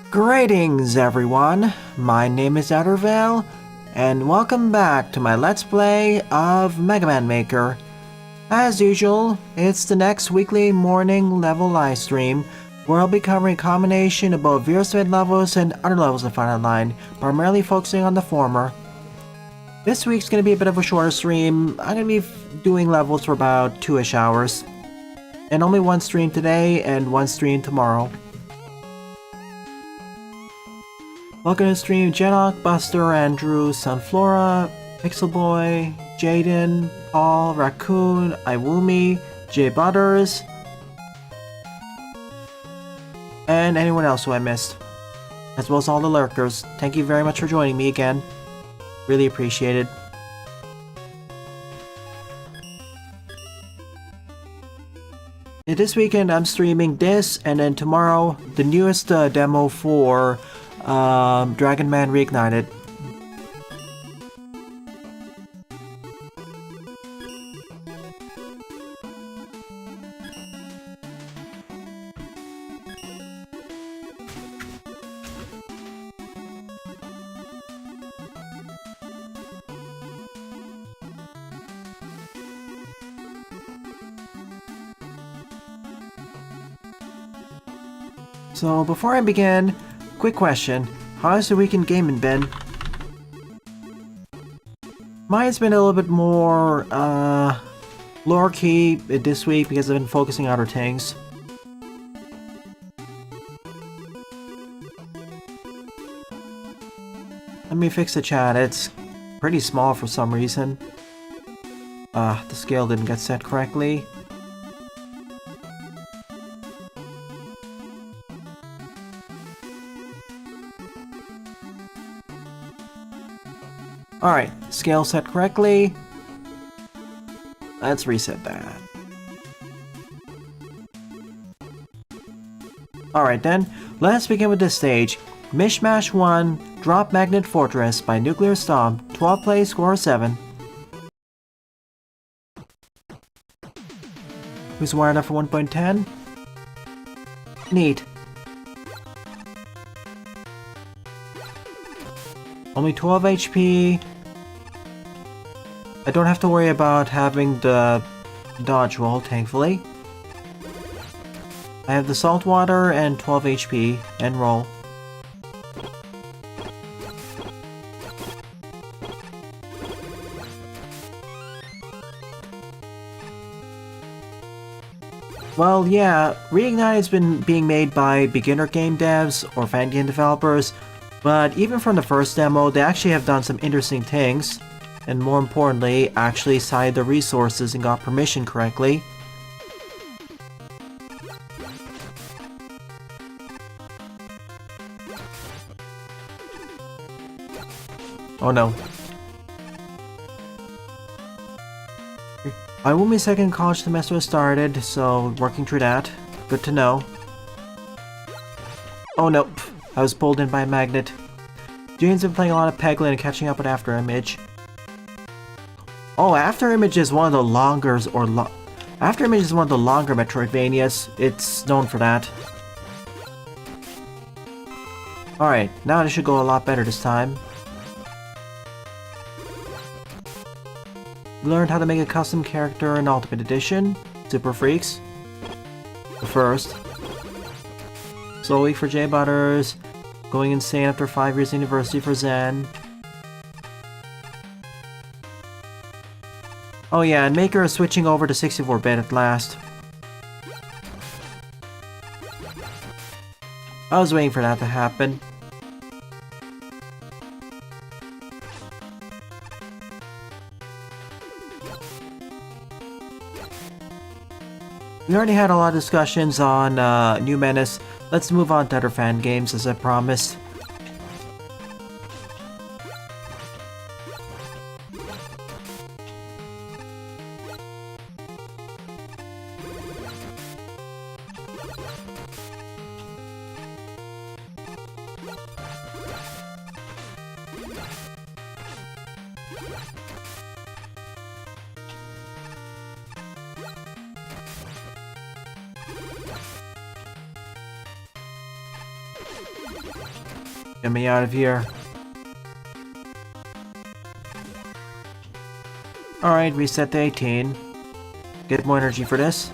Greetings everyone, my name is Ettervale, and welcome back to my Let's Play of Mega Man Maker. As usual, it's the next weekly morning level live stream, where I'll be covering a combination of both Veersped levels and other levels of Final Line, primarily focusing on the former. This week's going to be a bit of a shorter stream. I'm going to be doing levels for about 2-ish hours, and only one stream today and one stream tomorrow. Welcome to the stream, Jenok, Buster, Andrew, Sunflora, Pixel Boy, Jaden, Paul, Raccoon, Iwumi, Jay Butters, and anyone else who I missed, as well as all the lurkers. Thank you very much for joining me again. Really appreciate it. This weekend I'm streaming this, and then tomorrow the newest demo for Dragon Man Reignited. So before I begin, quick question. How's the weekend gaming been? Mine's been a little bit more, lower-key this week because I've been focusing on other things. Let me fix the chat. It's pretty small for some reason. The scale didn't get set correctly. Alright, scale set correctly. Let's reset that. Alright then, let's begin with this stage. Mishmash 1, Drop Magnet Fortress by Nuclear Stomp, 12 play, score 7. Who's wired up for 1.10? Neat. Only 12 HP. I don't have to worry about having the dodge roll, thankfully. I have the salt water and 12 HP and roll. Well, yeah, Reignited has been being made by beginner game devs or fan game developers. But even from the first demo, they actually have done some interesting things, and more importantly, actually cited the resources and got permission correctly. Oh no. Iwumi's second college semester has started, so working through that. Good to know. Oh no. I was pulled in by a magnet. Jane's been playing a lot of Peglin and catching up with After Image. Oh, After Image is one of the longer Metroidvanias. It's known for that. Alright, now it should go a lot better this time. Learned how to make a custom character in Ultimate Edition. Super Freaks. The first. Slow week for Jay Butters. Going insane after 5 years university for Zen. Oh yeah, and Maker is switching over to 64-bit at last. I was waiting for that to happen. We already had a lot of discussions on New Menace. Let's move on to other fan games as I promised. Get me out of here. Alright, reset to 18. Get more energy for this.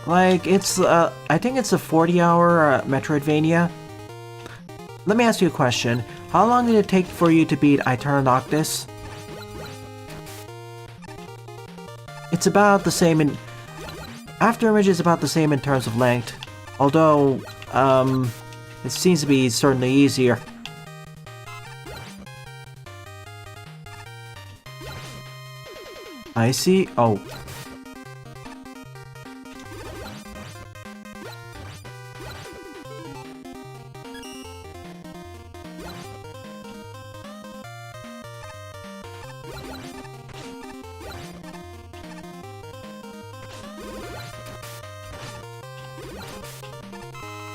Like, it's, I think it's a 40-hour Metroidvania. Let me ask you a question. How long did it take for you to beat Eterna Noctis? It's about the same in... Afterimage is about the same in terms of length. Although, it seems to be certainly easier. I see. Oh.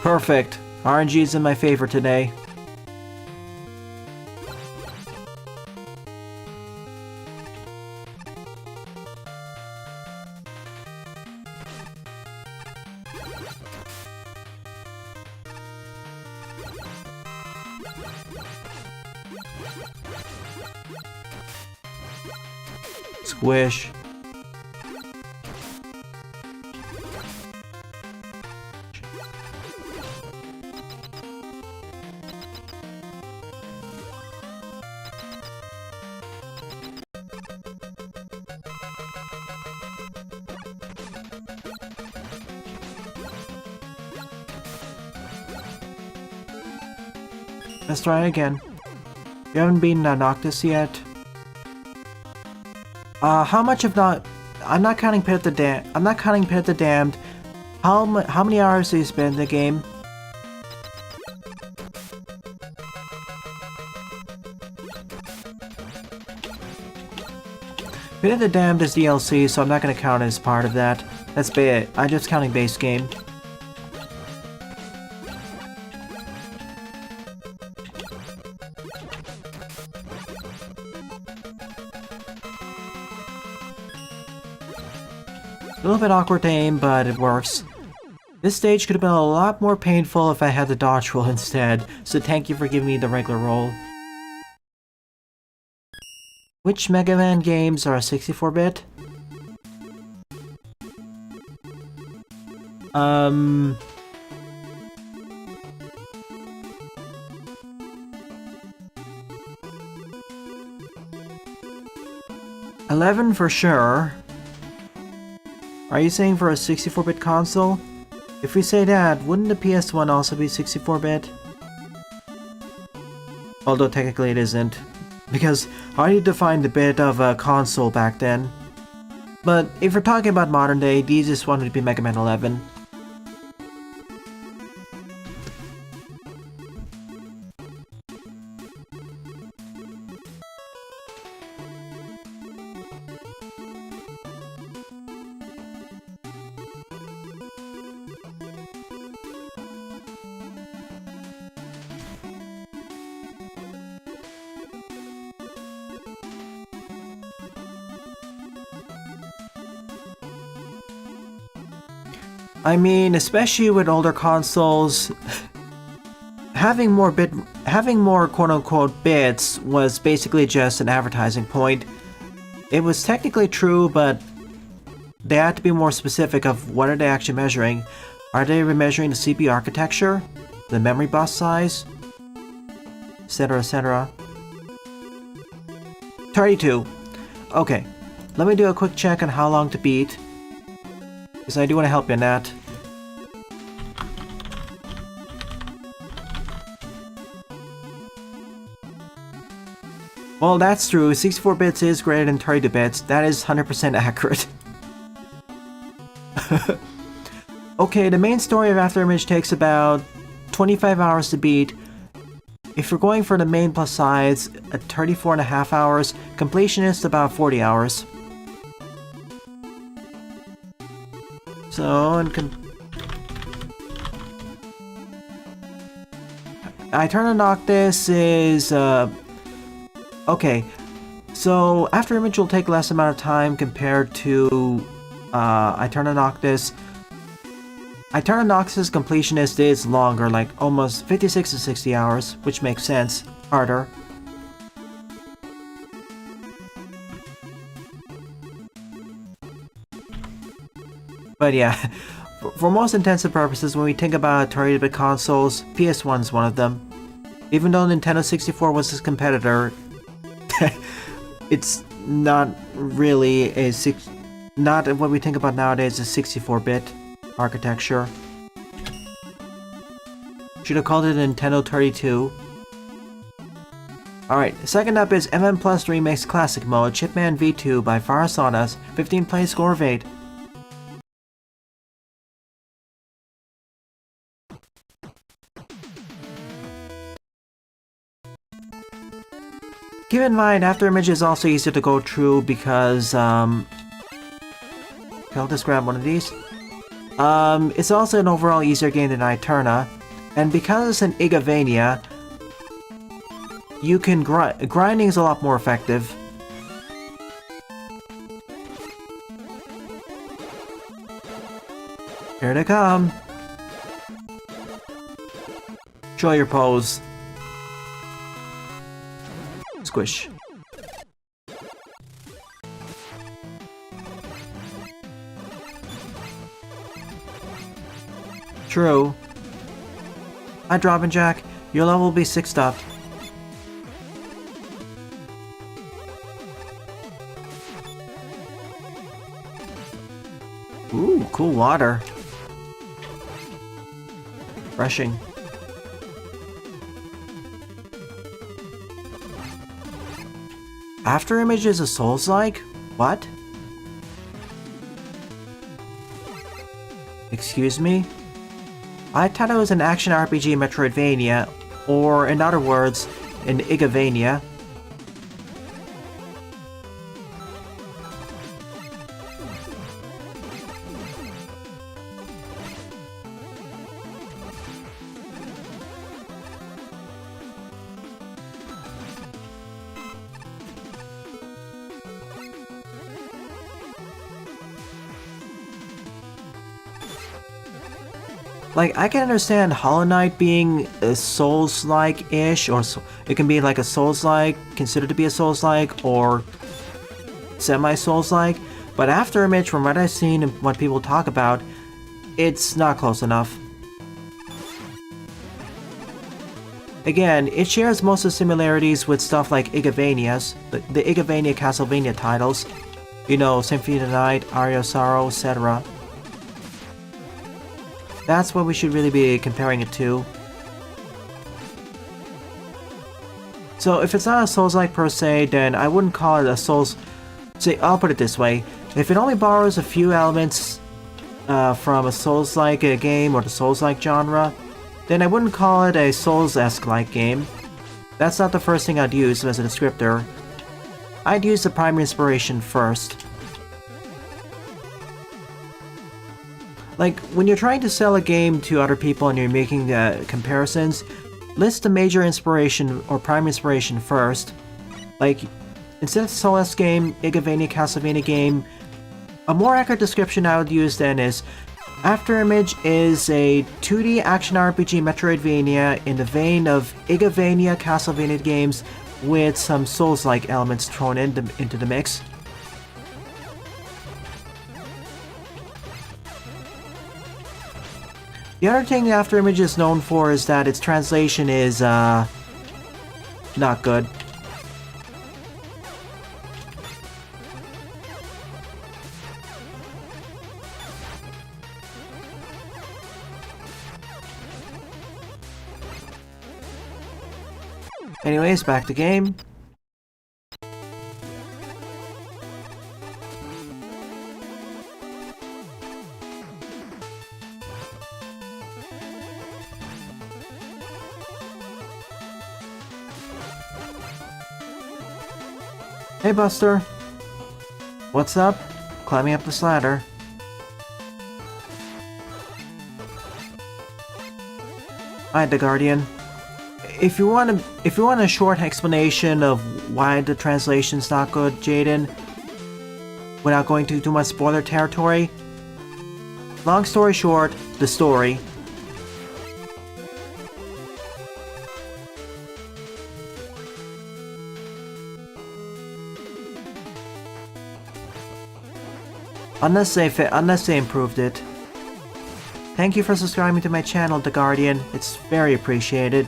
Perfect. RNG is in my favor today. Squish. Let's try it again. You haven't beaten Noctis yet. How much of not? I'm not counting Pit the Damned. How many hours have you spent in the game? Pit of the Damned is DLC, so I'm not gonna count it as part of that. That's it. I'm just counting base game. A little bit awkward to aim, but it works. This stage could have been a lot more painful if I had the dodge roll instead, so thank you for giving me the regular roll. Which Mega Man games are 64-bit? $11 for sure. Are you saying for a 64-bit console? If we say that, wouldn't the PS1 also be 64-bit? Although technically it isn't. Because how do you define the bit of a console back then? But if we're talking about modern day, the easiest one would be Mega Man 11. I mean, especially with older consoles, having more quote-unquote bits was basically just an advertising point. It was technically true, but they had to be more specific of what are they actually measuring. Are they measuring the CPU architecture, the memory bus size, etc., etc. 32. Okay, let me do a quick check on how long to beat, because I do want to help you in that. Well, that's true. 64 bits is greater than 32 bits. That is 100% accurate. Okay, the main story of Afterimage takes about 25 hours to beat. If you're going for the main plus sides, at 34.5 hours, completion is about 40 hours. So, Eterna Noctis is, okay. So after image will take less amount of time compared to Eterna Noctis. Eterna Noctis completionist is longer, like almost 56 to 60 hours, which makes sense. Harder. But yeah, for most intensive purposes, when we think about 30-bit consoles, PS1 is one of them. Even though Nintendo 64 was his competitor, it's not really not what we think about nowadays as 64-bit architecture. Should have called it a Nintendo 32. Alright, second up is MM Plus Remix Classic Mode, Chipman V2 by Far Sawdust, 15 play score of 8. Keep in mind, Afterimage is also easier to go through because, I'll just grab one of these. It's also an overall easier game than Eterna, and because it's an Igavania, you can grinding is a lot more effective. Here they come. Show your pose. Squish. True. Hi, Drop Jack. Your level will be 6th up. Ooh, cool water. Refreshing. Afterimage is a Souls-like? What? Excuse me? I thought it was an action RPG Metroidvania, or in other words, an Igavania. Like, I can understand Hollow Knight being a Souls-like-ish, or it can be like a Souls-like, considered to be a Souls-like, or semi-Souls-like, but Afterimage, from what I've seen and what people talk about, it's not close enough. Again, it shares most of the similarities with stuff like Igavania's, the Igavania Castlevania titles, you know, Symphony of the Night, Aria of Sorrow, etc. That's what we should really be comparing it to. So if it's not a Souls-like per se, then I wouldn't call it a Souls... See, I'll put it this way. If it only borrows a few elements from a Souls-like game or the Souls-like genre, then I wouldn't call it a Souls-esque-like game. That's not the first thing I'd use as a descriptor. I'd use the primary inspiration first. Like, when you're trying to sell a game to other people and you're making comparisons, list the major inspiration or prime inspiration first. Like, instead of Souls game, Igavania, Castlevania game, a more accurate description I would use then is Afterimage is a 2D action RPG Metroidvania in the vein of Igavania, Castlevania games with some Souls-like elements thrown into the mix. The other thing Afterimage is known for is that its translation is, not good. Anyways, back to game. Hey Buster. What's up? Climbing up this ladder. Hi, the Guardian. if you want a short explanation of why the translation's not good, Jaden, without going to too much spoiler territory, long story short, the story. Unless they improved it. Thank you for subscribing to my channel, The Guardian. It's very appreciated.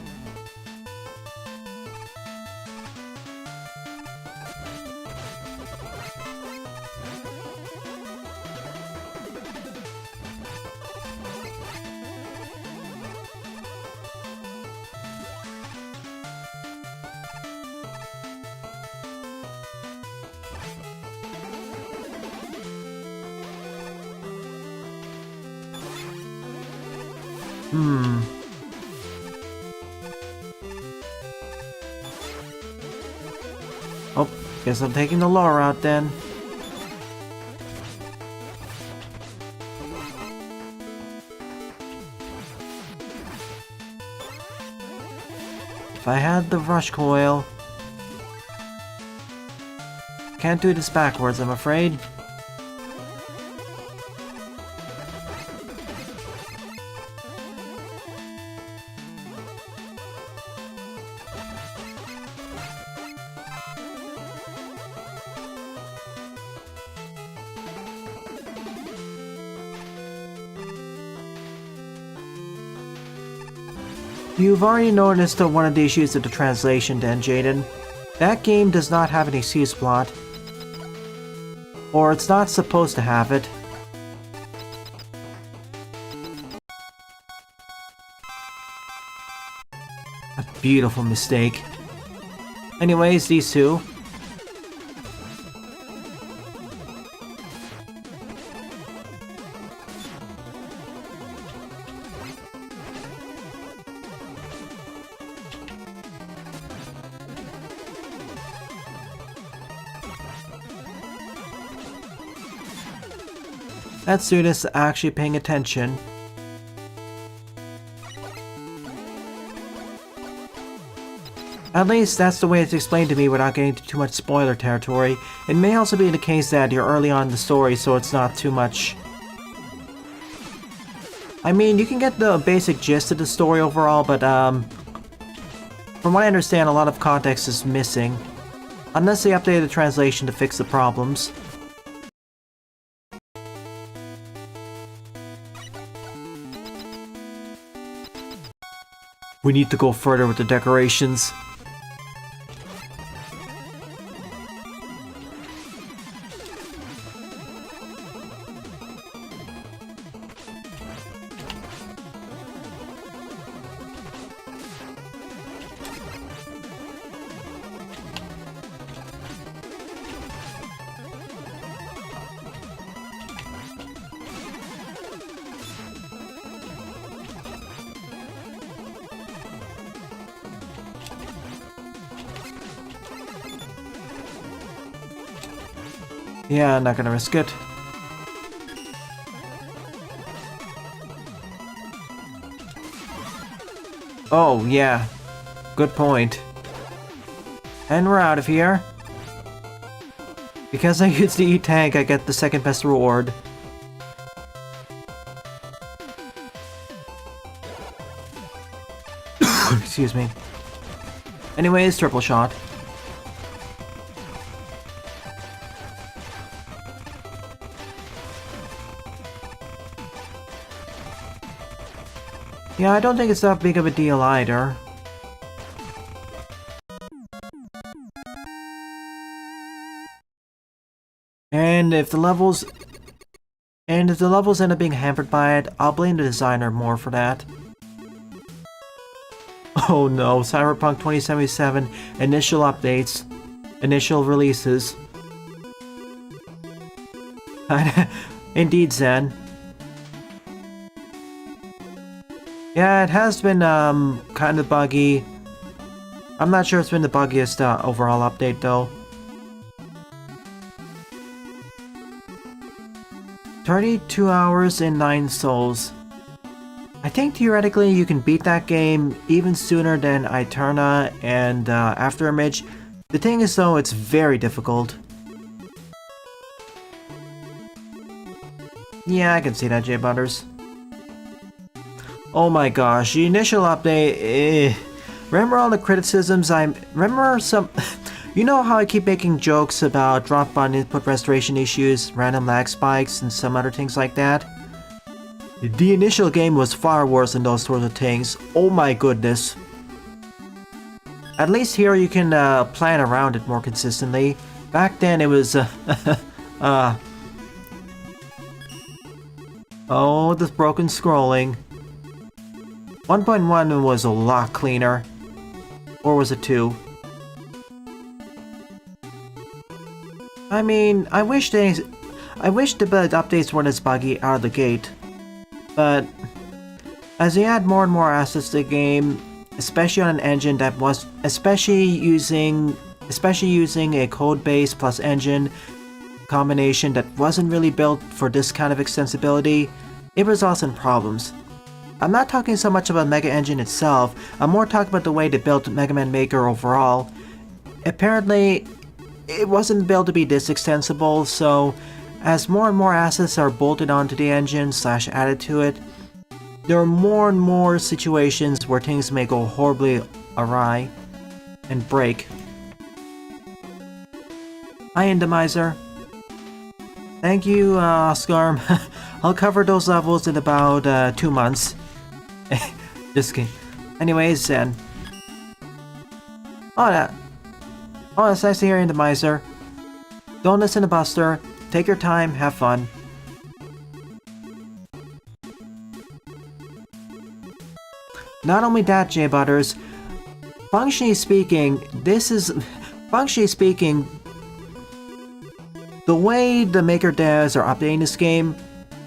Oh, guess I'm taking the lore route then. If I had the rush coil... Can't do this backwards, I'm afraid. You've already noticed one of the issues of the translation then, Jaden. That game does not have an excuse plot. Or it's not supposed to have it. A beautiful mistake. Anyways, these two. That student is actually paying attention. At least that's the way it's explained to me without getting into too much spoiler territory. It may also be the case that you're early on in the story, so it's not too much. I mean, you can get the basic gist of the story overall, but from what I understand, a lot of context is missing. Unless they updated the translation to fix the problems. We need to go further with the decorations. Yeah, I'm not gonna risk it. Oh, yeah. Good point. And we're out of here. Because I used the E-Tank, I get the second best reward. Excuse me. Anyways, triple shot. Yeah, I don't think it's that big of a deal either. And if the levels end up being hampered by it, I'll blame the designer more for that. Oh no, Cyberpunk 2077 initial updates, initial releases. Indeed, Zen. Yeah, it has been kind of buggy. I'm not sure it's been the buggiest overall update though. 32 hours and 9 souls. I think theoretically you can beat that game even sooner than Eterna and Afterimage. The thing is though, it's very difficult. Yeah, I can see that, J Butters. Oh my gosh, the initial update, remember all the criticisms remember some... You know how I keep making jokes about drop button input restoration issues, random lag spikes, and some other things like that? The initial game was far worse than those sorts of things. Oh my goodness. At least here you can plan around it more consistently. Back then it was... Oh, this broken scrolling. 1.1 was a lot cleaner. Or was it 2? I mean, I wish the updates weren't as buggy out of the gate. But as they add more and more assets to the game, especially on an engine that was especially using a code base plus engine combination that wasn't really built for this kind of extensibility, it results in problems. I'm not talking so much about Mega Engine itself, I'm more talking about the way they built Mega Man Maker overall. Apparently, it wasn't built to be this extensible, so as more and more assets are bolted onto the engine / added to it, there are more and more situations where things may go horribly awry and break. Hi, Endomizer. Thank you, Oscar. I'll cover those levels in about 2 months. Just kidding. Anyways, then. Oh, that's nice to hear, Endomizer. Don't listen to Buster. Take your time, have fun. Not only that, J Butters, functionally speaking, the way the Maker devs are updating this game,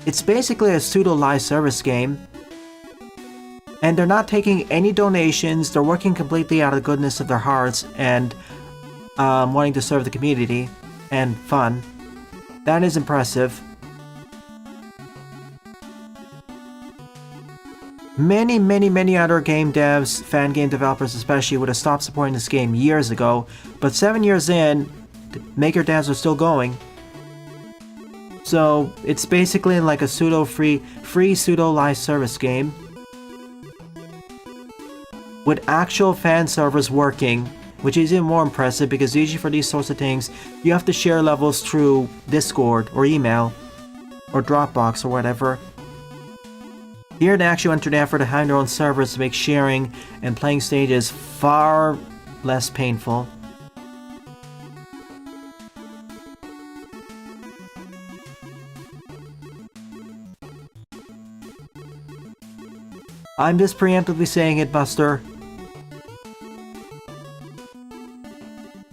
it's basically a pseudo live service game. And they're not taking any donations, they're working completely out of the goodness of their hearts and wanting to serve the community and fun. That is impressive. Many other game devs, fan game developers especially, would have stopped supporting this game years ago, but 7 years in, the Maker devs are still going. So it's basically like a free pseudo live service game with actual fan servers working, which is even more impressive because usually for these sorts of things, you have to share levels through Discord or email or Dropbox or whatever. Here they actually went through the effort to have their own servers to make sharing and playing stages far less painful. I'm just preemptively saying it, Buster.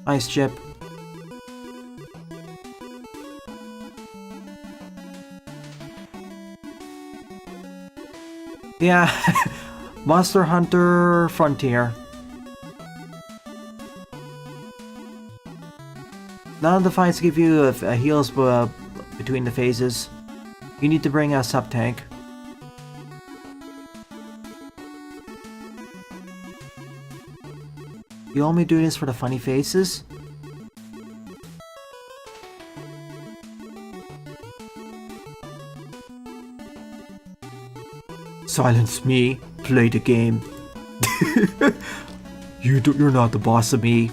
Nice chip. Yeah, Monster Hunter Frontier. None of the fights give you heals between the phases. You need to bring a sub-tank. You only do this for the funny faces? Silence me, play the game. You're not the boss of me.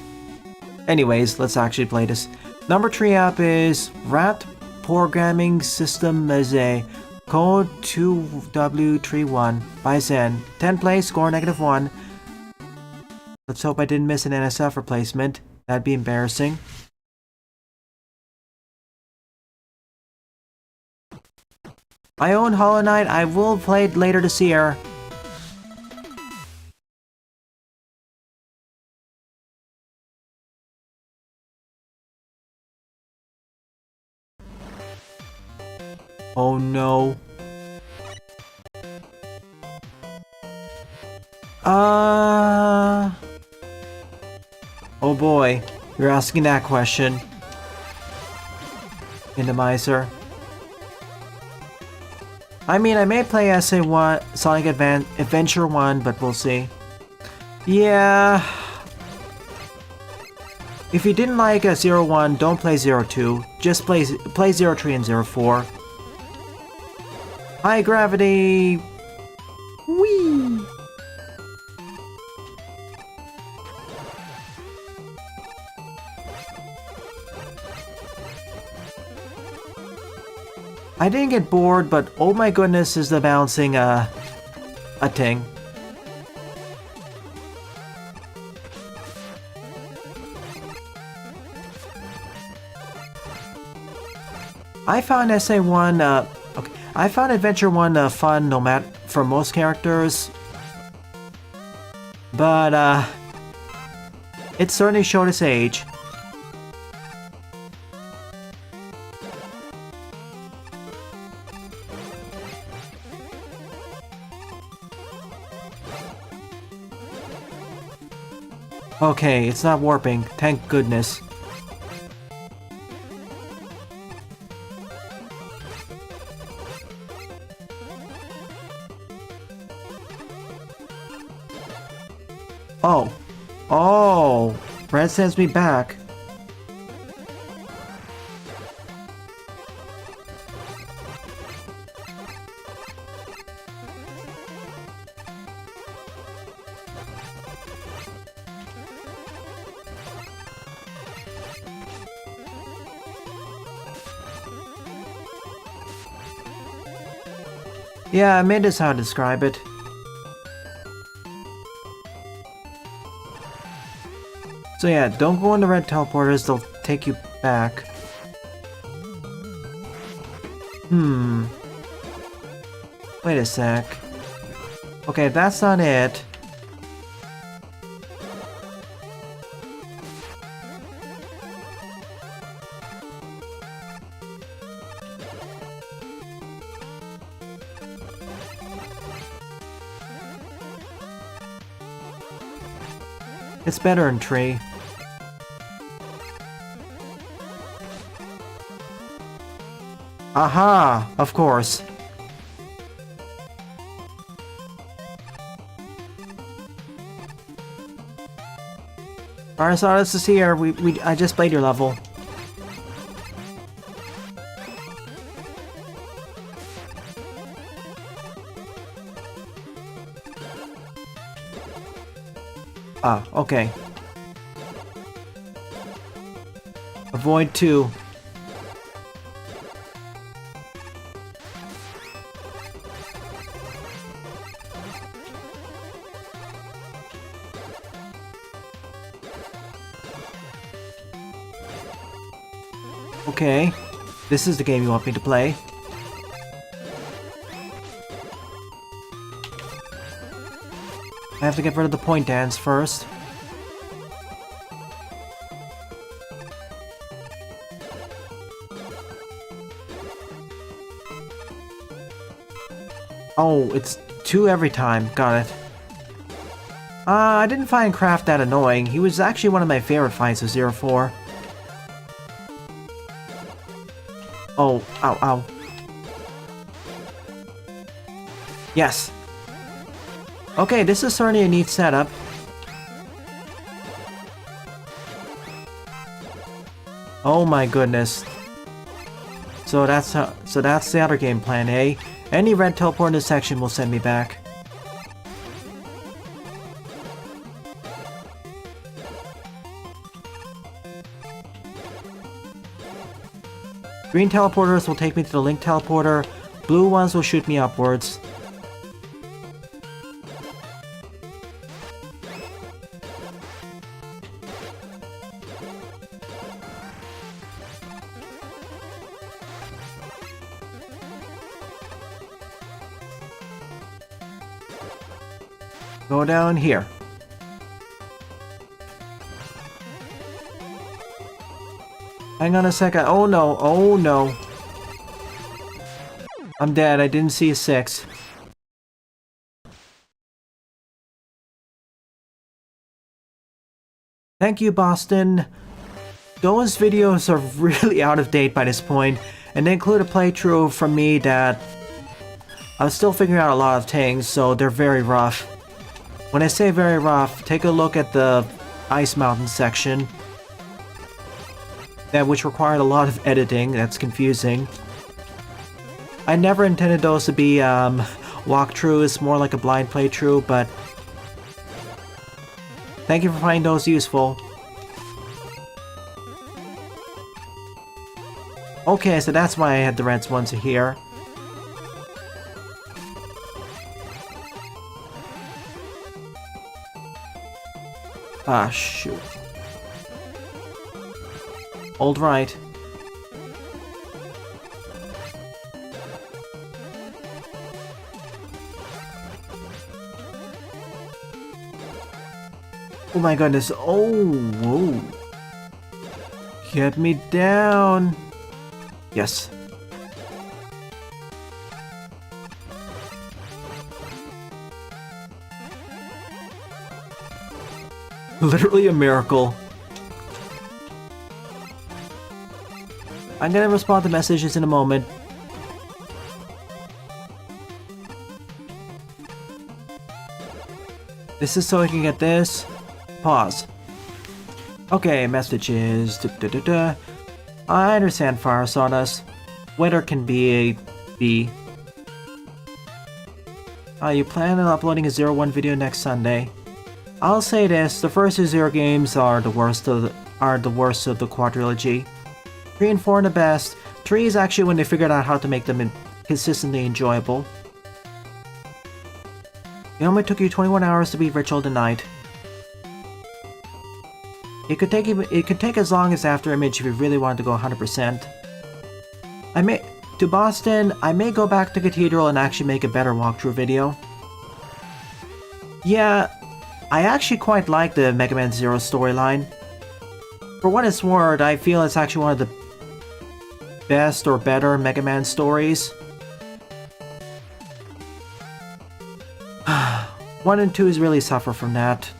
Anyways, let's actually play this. Number 3 up is Rat Programming System as a code 2W31 by Zen. 10 play, score -1. Let's hope I didn't miss an NSF replacement. That'd be embarrassing. I own Hollow Knight. I will play it later this year. Oh no. Oh boy, you're asking that question. Endomizer. I mean, I may play SA1, Sonic Adventure 1, but we'll see. Yeah. If you didn't like 01, don't play 02. Just play 03 and 04. High gravity. Whee! I didn't get bored, but oh my goodness is the bouncing a thing. I found SA1, okay, I found Adventure 1 fun no matter for most characters, but it certainly showed its age. Okay, it's not warping, thank goodness. Oh. Oh! Red sends me back. Yeah, I made this how to describe it. So yeah, don't go in the red teleporters, they'll take you back. Wait a sec. Okay, that's not it. It's better in tree. Aha! Of course. Alright, so this is here. I just played your level. Ah, okay. Avoid 2. Okay. This is the game you want me to play. I have to get rid of the point dance first. Oh, it's 2 every time. Got it. I didn't find Kraft that annoying. He was actually one of my favorite fights of 04. Oh, ow, ow. Yes. Okay, this is certainly a neat setup. Oh my goodness. So that's the other game plan, eh? Any red teleport in this section will send me back. Green teleporters will take me to the Link teleporter. Blue ones will shoot me upwards. Go down here. Hang on a second. Oh no, oh no. I'm dead. I didn't see a 6. Thank you, Boston. Those videos are really out of date by this point, and they include a playthrough from me that I'm still figuring out a lot of things, so they're very rough. When I say very rough, take a look at the Ice Mountain section. Which required a lot of editing. That's confusing. I never intended those to be walkthroughs, more like a blind playthrough, but thank you for finding those useful. Okay, so that's why I had the red ones here. Ah, shoot. Hold right. Oh my goodness. Oh, whoa. Get me down. Yes. Literally a miracle. I'm gonna respond to messages in a moment. This is so I can get this. Pause. Okay, messages. I understand, Fire Sawdust. Weather can be a B. You plan on uploading a 0-1 video next Sunday. I'll say this, the first 2 Zero games are the worst of the quadrilogy. 3 and 4 are the best. 3 is actually when they figured out how to make them consistently enjoyable. It only took you 21 hours to beat Ritual tonight. It could take as long as After Image if you really wanted to go 100%. To Boston, I may go back to Cathedral and actually make a better walkthrough video. Yeah, I actually quite like the Mega Man Zero storyline. For what it's worth, I feel it's actually one of the best or better Mega Man stories. 1 and 2s really suffer from that.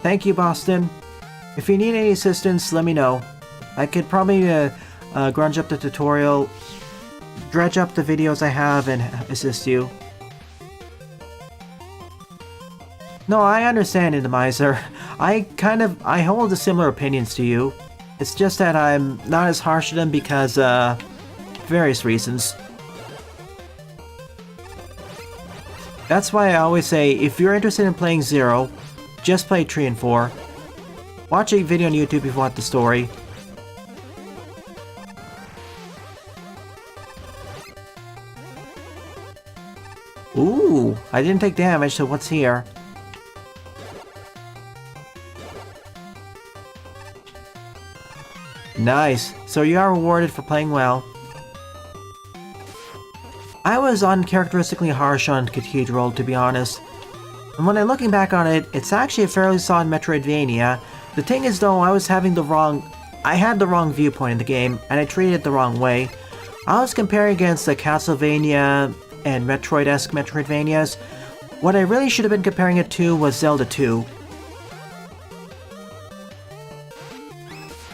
Thank you, Boston. If you need any assistance, let me know. I could probably dredge up the videos I have and assist you. No, I understand, Indomizer. I hold similar opinions to you. It's just that I'm not as harsh to them because, various reasons. That's why I always say, if you're interested in playing Zero, just play 3 and 4. Watch a video on YouTube if you want the story. Ooh, I didn't take damage, so what's here? Nice, so you are rewarded for playing well. I was uncharacteristically harsh on Cathedral, to be honest. And when I'm looking back on it, it's actually a fairly solid Metroidvania. The thing is though, I had the wrong viewpoint in the game, and I treated it the wrong way. I was comparing against the Castlevania and Metroid-esque Metroidvanias. What I really should have been comparing it to was Zelda 2.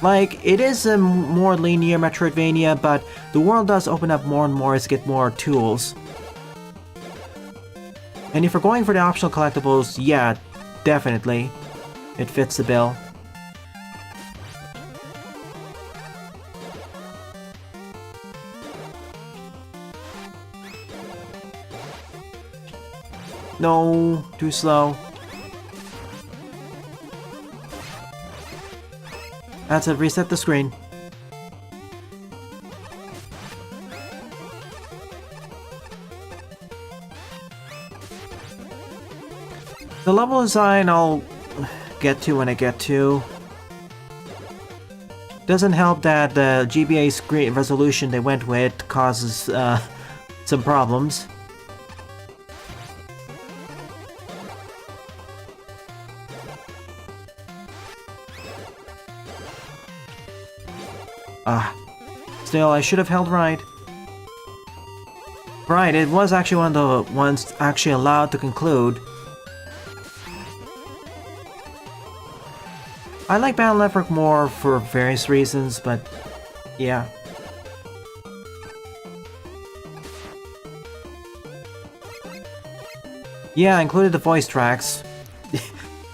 Like, it is a more linear Metroidvania, but the world does open up more and more as you get more tools. And if you're going for the optional collectibles, yeah, definitely. It fits the bill. No, too slow. That's it, reset the screen. The level design I'll get to when I get to. Doesn't help that the GBA screen resolution they went with causes some problems. Still, I should have held right. Right, it was actually one of the ones actually allowed to conclude. I like Battle Network more for various reasons, but yeah. Yeah, I included the voice tracks.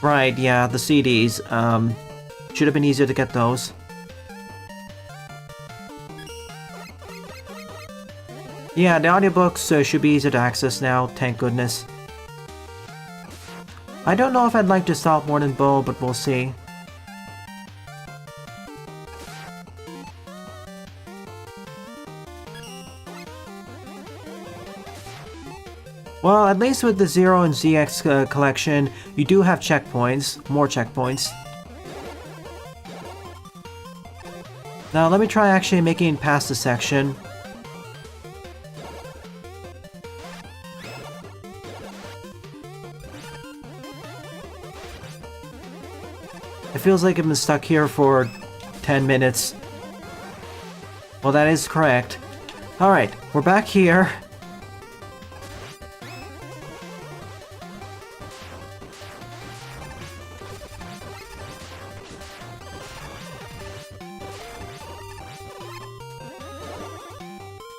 Right, yeah, the CDs. Should have been easier to get those. Yeah, the audiobooks should be easier to access now, thank goodness. I don't know if I'd like to stop more than Bo, but we'll see. Well, at least with the Zero and ZX collection, you do have checkpoints, more checkpoints. Now let me try actually making it past the section. It feels like I've been stuck here for 10 minutes. Well, that is correct. Alright, we're back here.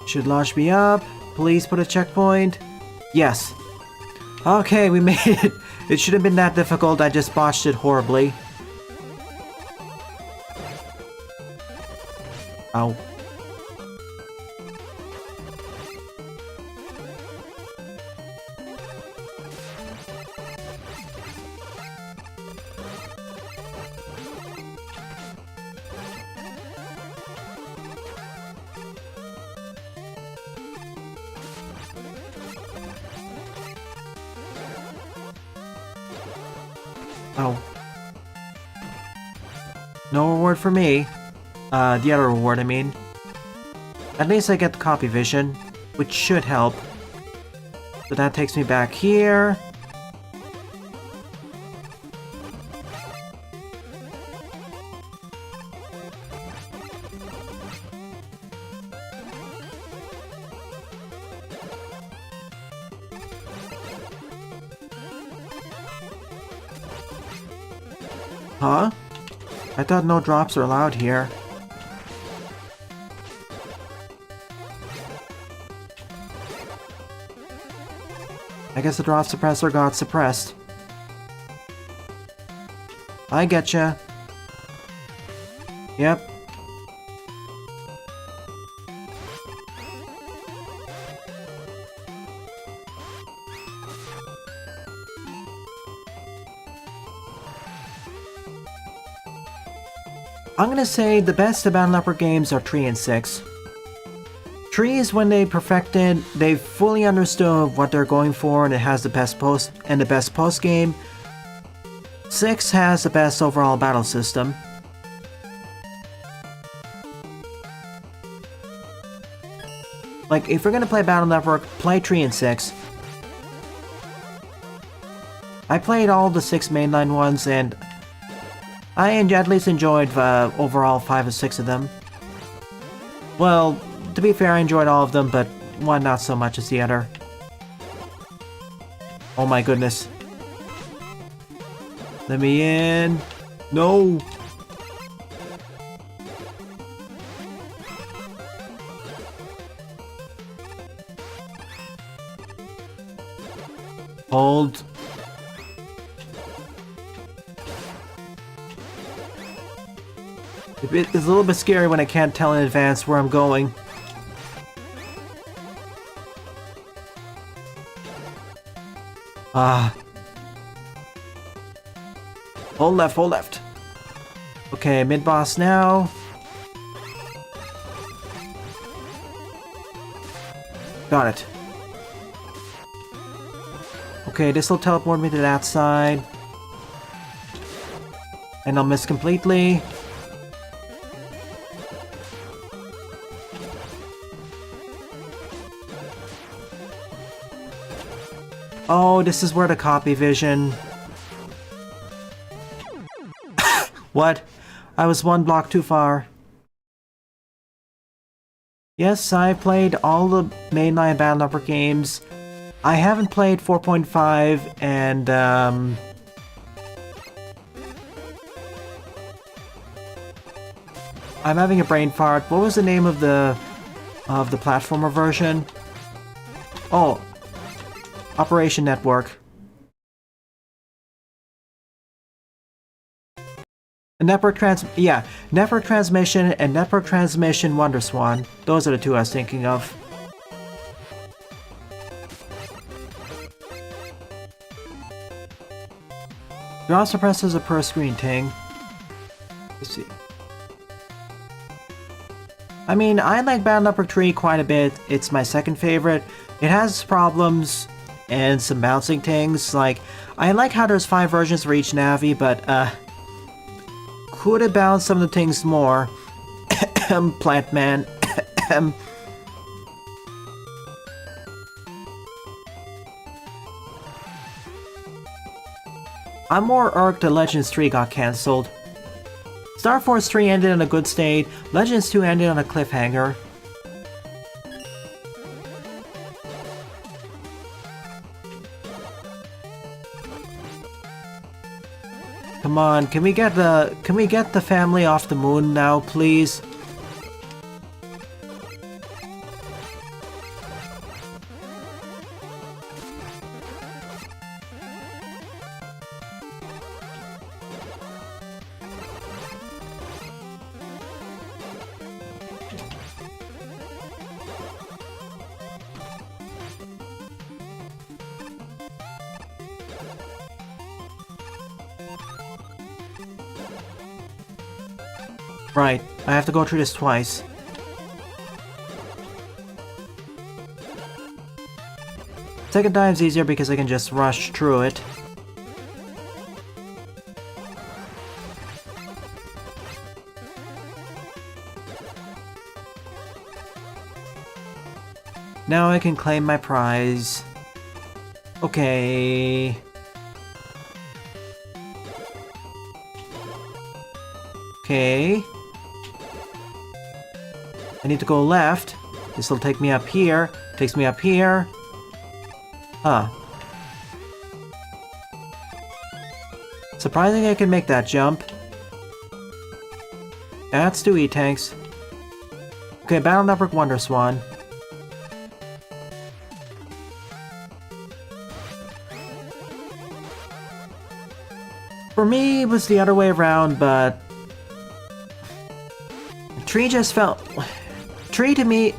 Should launch me up. Please put a checkpoint. Yes. Okay, we made it. It shouldn't have been that difficult. I just botched it horribly. Ow. Oh. No reward for me. The other reward, I mean. At least I get the copy vision, which should help. So that takes me back here. Huh? I thought no drops are allowed here. I guess the drop suppressor got suppressed. I getcha. Yep. I'm gonna say the best Battle Network games are 3 and 6. 3 is when they perfected, they fully understood what they're going for, and it has the best post and the best post game. 6 has the best overall battle system. Like, if you're gonna play Battle Network, play 3 and 6. I played all the 6 mainline ones, and I at least enjoyed overall 5 or 6 of them. Well, to be fair, I enjoyed all of them, but one not so much as the other. Oh my goodness. Let me in. No! Hold. It's a little bit scary when I can't tell in advance where I'm going. Hold left, hold left. Okay, mid-boss now. Got it. Okay, this will teleport me to that side. And I'll miss completely. Oh, this is where the copy vision... What? I was one block too far. Yes, I played all the mainline Battle Network games. I haven't played 4.5 and I'm having a brain fart. What was the name of the platformer version? Oh, Operation Network. Network Transmission and Network Transmission Wonder Swan. Those are the two I was thinking of. Draw suppresses a per screen thing. Let's see. I mean, I like Battle Network 3 quite a bit. It's my second favorite. It has problems and some bouncing things. Like, I like how there's 5 versions for each Navi, but could have balanced some of the things more. Plant Man. I'm more irked that Legends 3 got cancelled. Star Force 3 ended on a good state, Legends 2 ended on a cliffhanger. Come on, can we get the family off the moon now, please? Right, I have to go through this twice. Second time's easier because I can just rush through it. Now I can claim my prize. Okay. Okay. I need to go left. This will take me up here. Takes me up here. Huh. Surprising I can make that jump. That's 2 E-Tanks. Okay, Battle Network Wonder Swan. For me, it was the other way around, but... Tree just felt... Tree to me...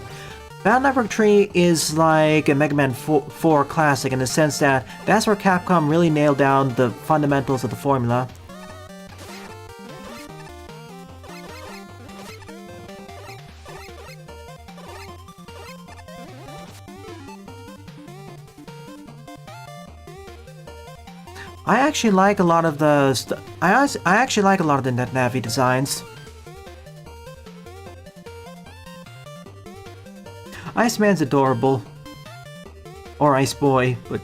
Battle Network 3 is like a Mega Man 4 classic in the sense that that's where Capcom really nailed down the fundamentals of the formula. I actually like a lot of the... I actually like a lot of the Navi designs. Iceman's adorable. Or Ice Boy, but...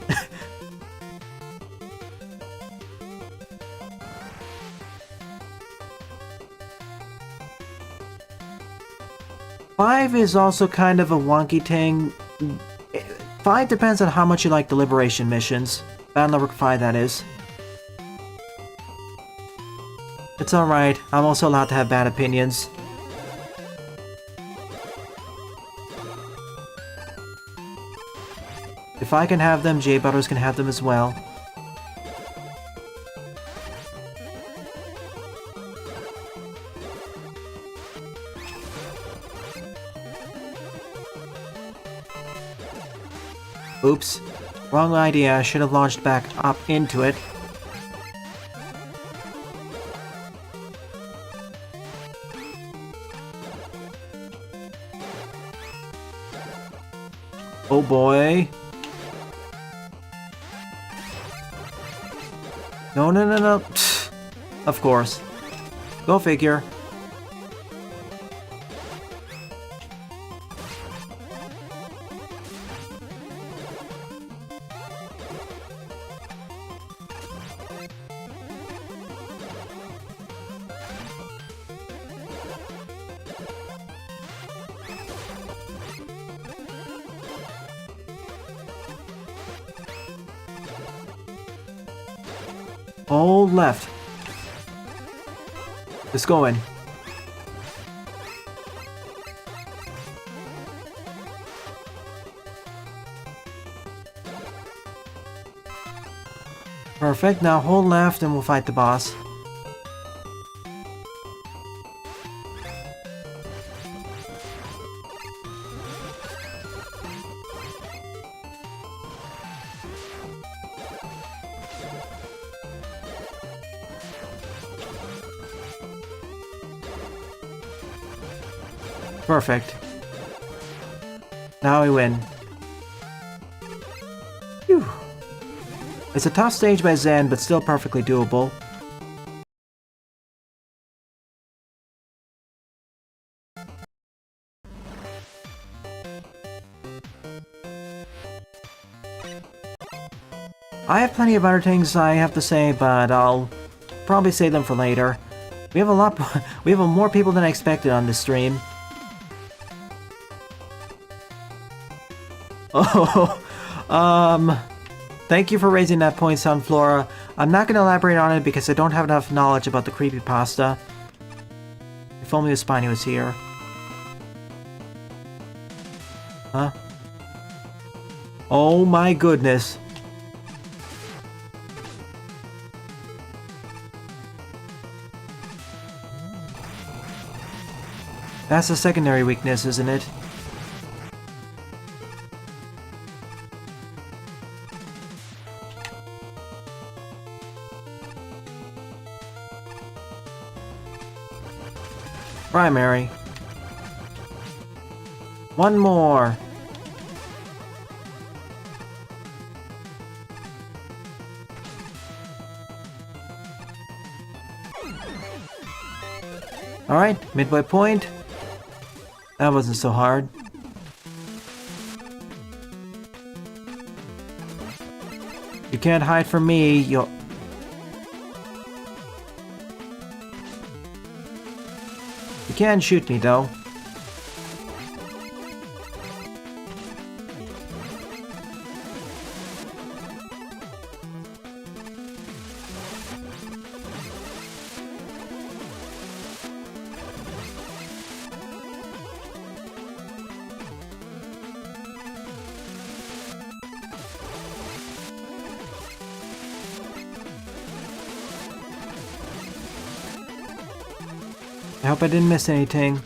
Five is also kind of a wonky thing. 5 depends on how much you like the Liberation missions. Battle Network 5, that is. It's alright, I'm also allowed to have bad opinions. If I can have them, J Butters can have them as well. Oops. Wrong idea, I should have launched back up into it. Oh boy. No, no, no, no. Of course. Go figure. Hold left. Just going. Perfect, now hold left and we'll fight the boss. Perfect. Now we win. Phew. It's a tough stage by Zen, but still perfectly doable. I have plenty of other things I have to say, but I'll probably save them for later. We have more people than I expected on this stream. Oh, thank you for raising that point, Sunflora. I'm not going to elaborate on it because I don't have enough knowledge about the creepypasta. If only the Spiny was here. Huh? Oh my goodness. That's a secondary weakness, isn't it? Primary. One more. Alright, midway point. That wasn't so hard. You can't hide from me, You can shoot me, though. I hope I didn't miss anything.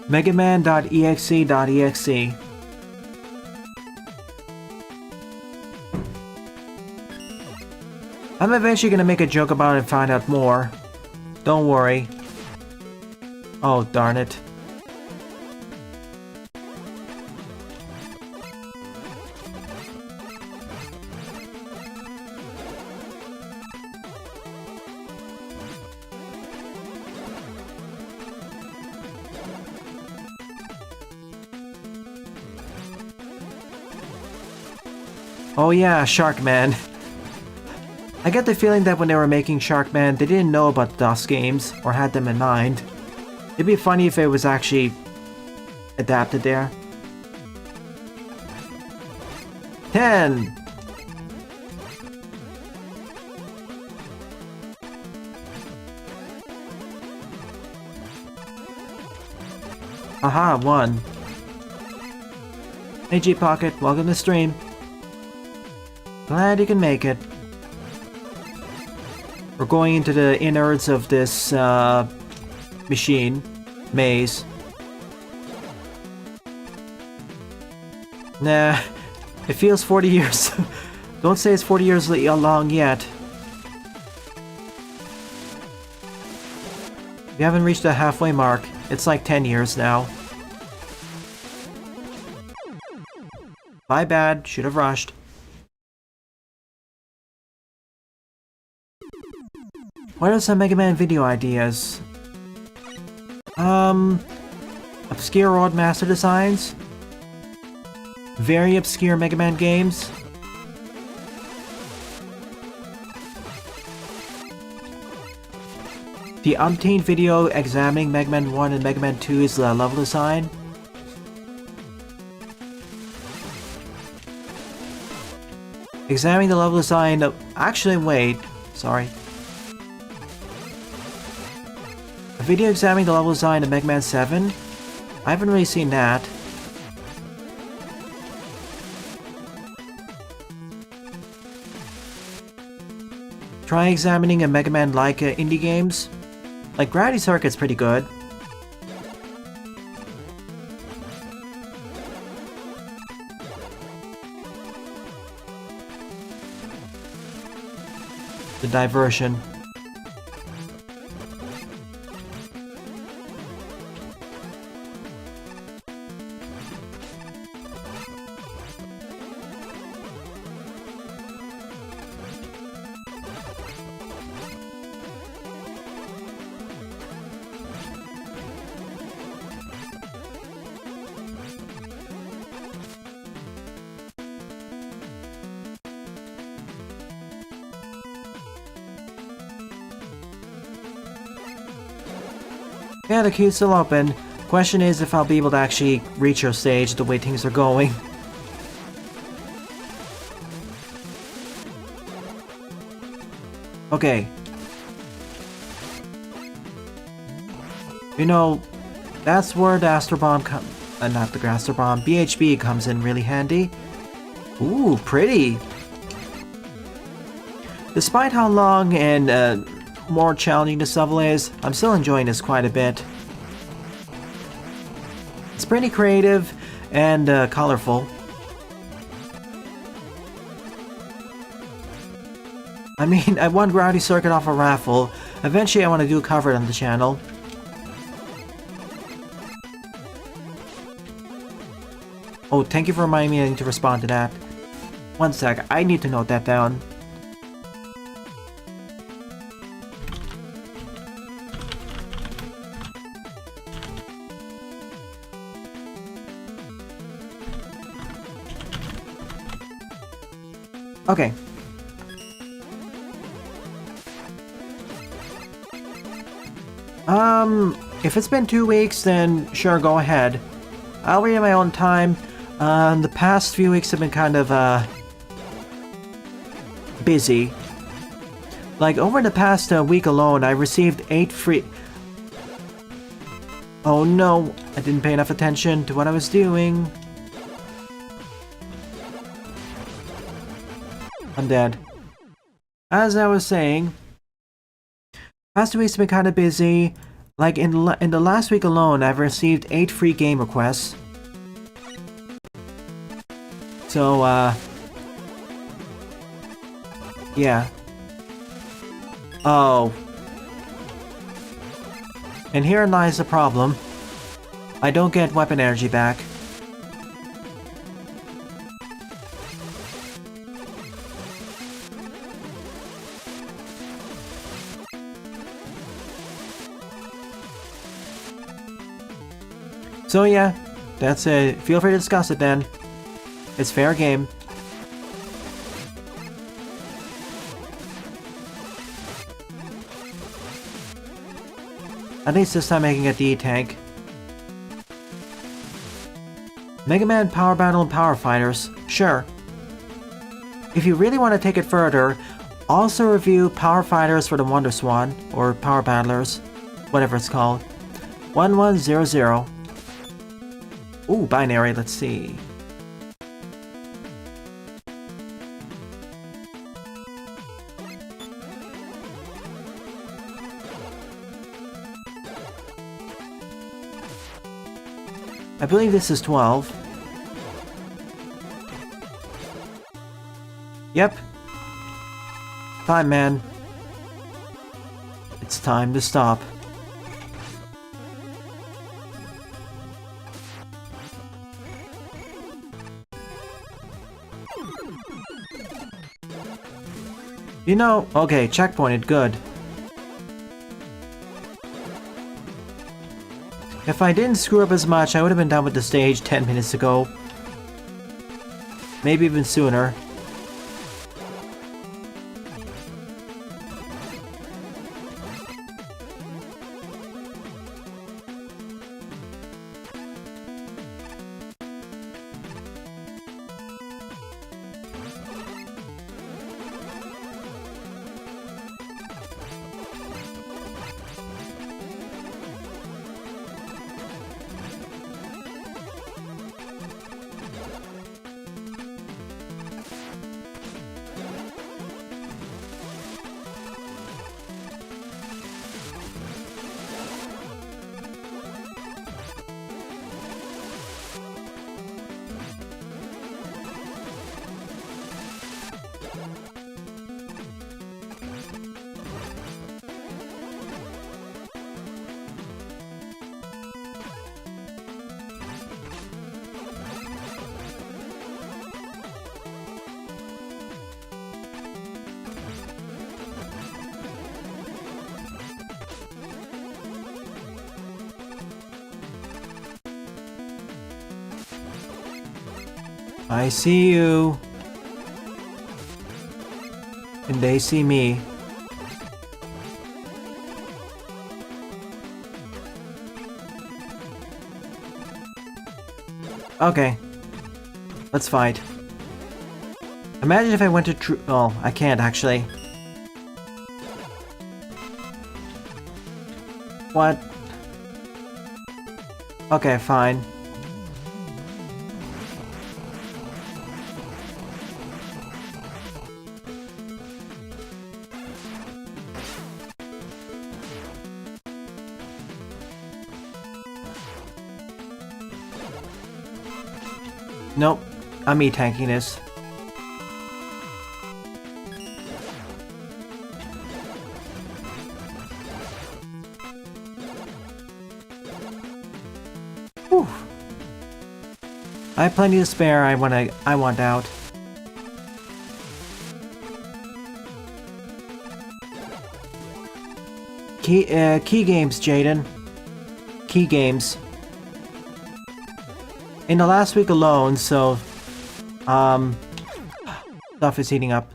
Megaman.exe.exe. I'm eventually gonna make a joke about it and find out more. Don't worry. Oh, darn it. Oh yeah, Sharkman. I get the feeling that when they were making Sharkman, they didn't know about DOS games, or had them in mind. It'd be funny if it was actually adapted there. 10! Aha, 1. Hey G-Pocket, welcome to the stream. Glad you can make it. We're going into the innards of this machine maze. Nah, it feels 40 years. Don't say it's 40 years long yet. We haven't reached the halfway mark. It's like 10 years now. My bad, should have rushed. What are some Mega Man video ideas? Obscure Roadmaster designs? Very obscure Mega Man games? The umpteenth video examining Mega Man 1 and Mega Man 2's level design? Examining the level design of... Actually, wait. Sorry. A video examining the level design of Mega Man 7? I haven't really seen that. try examining a Mega Man-like indie games. Like Gravity Circuit's pretty good. The diversion. Yeah, the queue's still open. Question is if I'll be able to actually reach your stage the way things are going. Okay. You know, that's where the Astro Bomb not the Astro Bomb, BHB comes in really handy. Ooh, pretty! Despite how long and more challenging this level is, I'm still enjoying this quite a bit. It's pretty creative and colorful. I mean, I won Gravity Circuit off a raffle. Eventually I want to do a cover on the channel. Oh, thank you for reminding me I need to respond to that. One sec, I need to note that down. Okay. If it's been 2 weeks, then sure, go ahead. I'll read at my own time. The past few weeks have been kind of, busy. Like, over the past week alone, I received 8 free... Oh no, I didn't pay enough attention to what I was doing. I'm dead. As I was saying, past 2 weeks have been kind of busy. Like in the last week alone, I've received 8 free game requests. So, yeah. Oh. And herein lies the problem. I don't get weapon energy back. So yeah, that's it. Feel free to discuss it then. It's fair game. At least this time I can get the E-Tank. Mega Man Power Battle and Power Fighters, sure. If you really want to take it further, also review Power Fighters for the Wonder Swan, or Power Battlers, whatever it's called. 1100. Ooh, binary, let's see. I believe this is 12. Yep. Time, man. It's time to stop. You know, okay, checkpointed, good. If I didn't screw up as much, I would have been done with the stage 10 minutes ago. Maybe even sooner. I see you. And they see me. Okay. Let's fight. Imagine if I went to oh, I can't actually. What? Okay, fine. Nope, I'm me tanking this. Whew. I have plenty to spare. I want out. Key games, Jaden. Key games. In the last week alone, so stuff is heating up.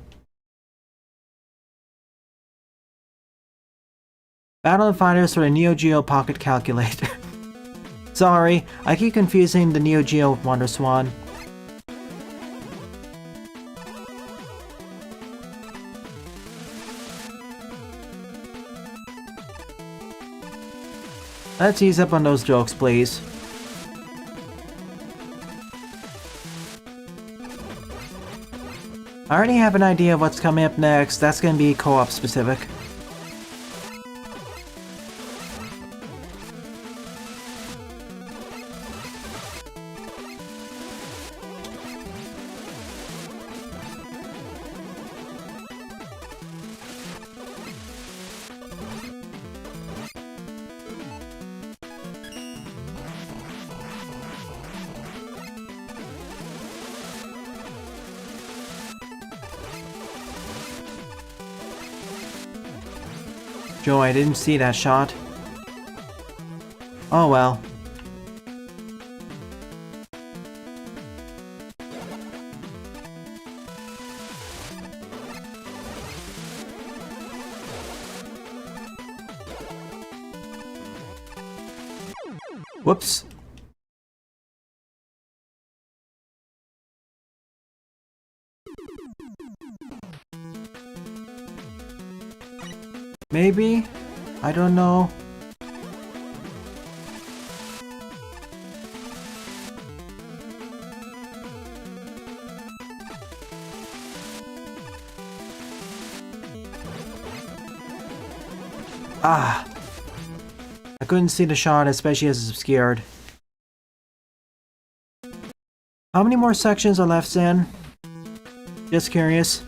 Battle and Fighters for the Neo Geo Pocket Calculator. Sorry, I keep confusing the Neo Geo with Wonder Swan. Let's ease up on those jokes, please. I already have an idea of what's coming up next. That's gonna be co-op specific. Joe, I didn't see that shot. Oh well. Whoops. Maybe? I don't know. Ah! I couldn't see the shot, especially as it's obscured. How many more sections are left, Zen? Just curious.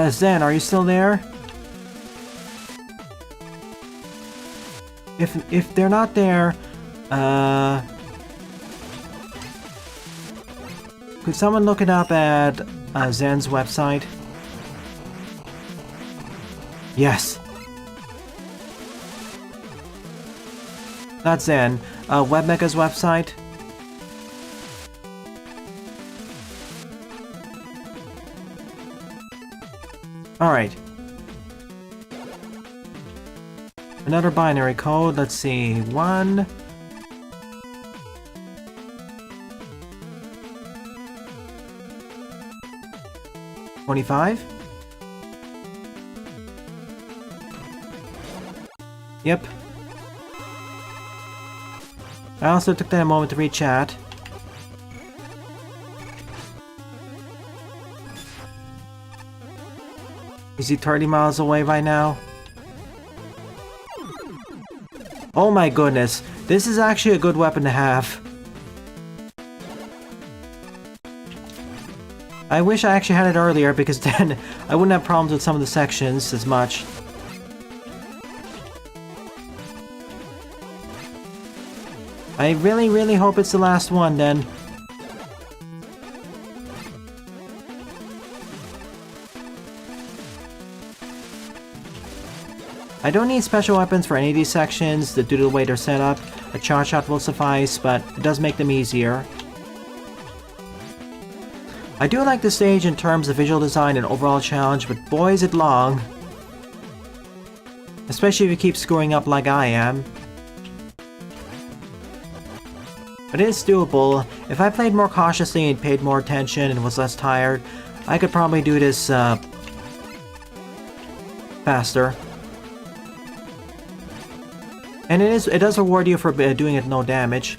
Zen, are you still there? If they're not there, could someone look it up at Zen's website? Yes. Not Zen. Webmega's website. Alright. Another binary code. Let's see. 1. $25? Yep. I also took that moment to read chat. Is he 30 miles away by now? Oh my goodness, this is actually a good weapon to have. I wish I actually had it earlier, because then I wouldn't have problems with some of the sections as much. I really, really hope it's the last one then. I don't need special weapons for any of these sections, due to the way they're set up. A charge shot will suffice, but it does make them easier. I do like the stage in terms of visual design and overall challenge, but boy is it long. Especially if you keep screwing up like I am. But it is doable. If I played more cautiously and paid more attention and was less tired, I could probably do this faster. And it does reward you for doing it no damage.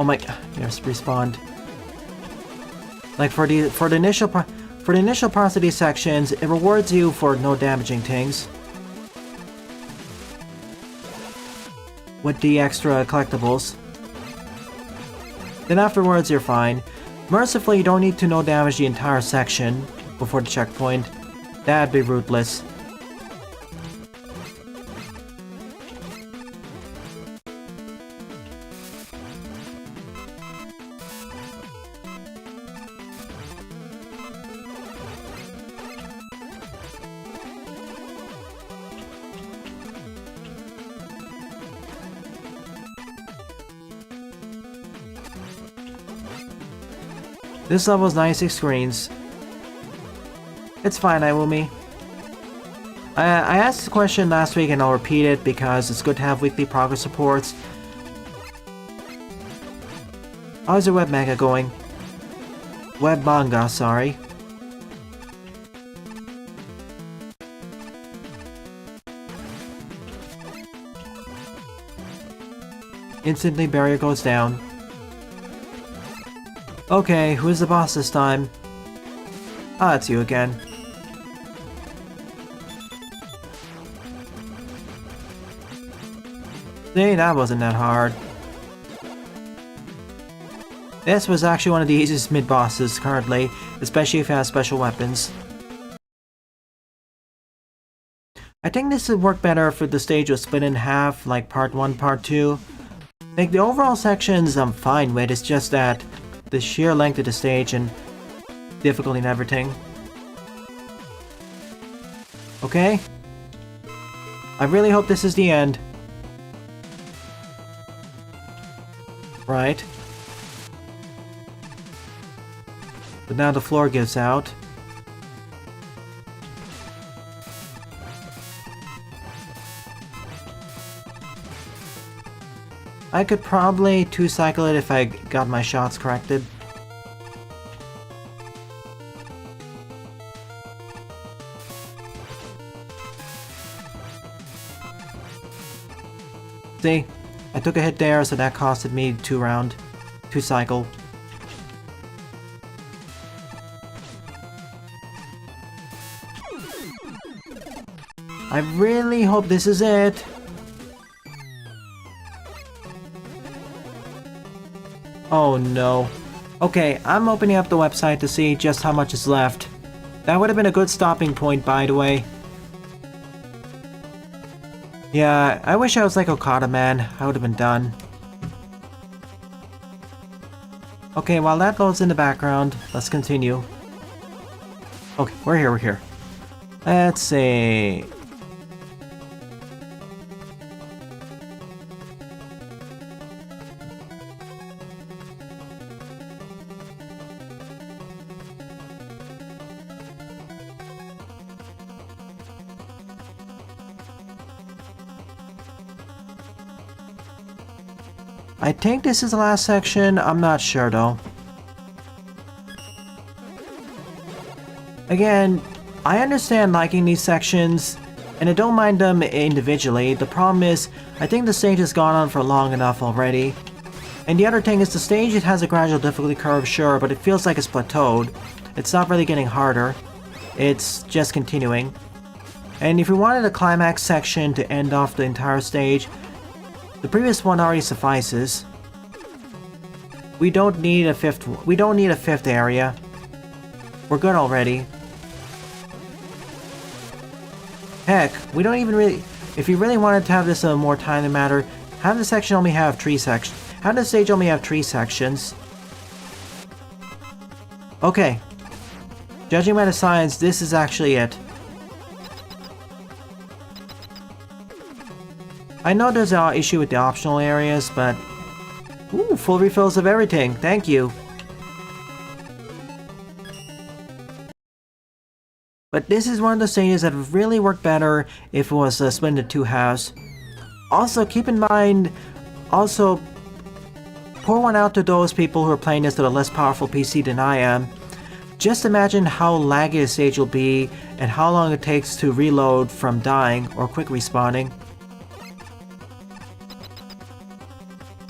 Oh my, there's respawned. Like for the initial parts of these sections, it rewards you for no damaging things. With the extra collectibles. Then afterwards you're fine. Mercifully, you don't need to no damage the entire section before the checkpoint. That'd be ruthless. This level's 96 screens. It's fine, Iwumi. I asked the question last week and I'll repeat it because it's good to have weekly progress reports. How's your web manga going? Web manga, sorry. Instantly barrier goes down. Okay, who's the boss this time? Ah, it's you again. See, that wasn't that hard. This was actually one of the easiest mid-bosses currently, especially if you have special weapons. I think this would work better if the stage was split in half, like part 1, part 2. Like, the overall sections I'm fine with, it's just that the sheer length of the stage and difficulty and everything. Okay? I really hope this is the end. Right. But now the floor gives out. I could probably two-cycle it if I got my shots corrected. See? I took a hit there, so that costed me 2 cycle. I really hope this is it. Oh no. Okay, I'm opening up the website to see just how much is left. That would have been a good stopping point, by the way. Yeah, I wish I was like Okada, man. I would have been done. Okay, while that loads in the background, let's continue. Okay, we're here. Let's see. I think this is the last section, I'm not sure though. Again, I understand liking these sections, and I don't mind them individually. The problem is, I think the stage has gone on for long enough already. And the other thing is the stage, it has a gradual difficulty curve, sure, but it feels like it's plateaued. It's not really getting harder. it's just continuing. And if we wanted a climax section to end off the entire stage, the previous one already suffices. We don't need a fifth area. We're good already. Heck, we don't even really... If you really wanted to have this a more timely matter, have the section only have 3 sections. Have the stage only have 3 sections. Okay. Judging by the signs, this is actually it. I know there's an issue with the optional areas, but... Ooh, full refills of everything. Thank you. But this is one of the stages that would really work better if it was split into 2 halves. Also, keep in mind, also, pour one out to those people who are playing this with a less powerful PC than I am. Just imagine how laggy a stage will be and how long it takes to reload from dying or quick respawning.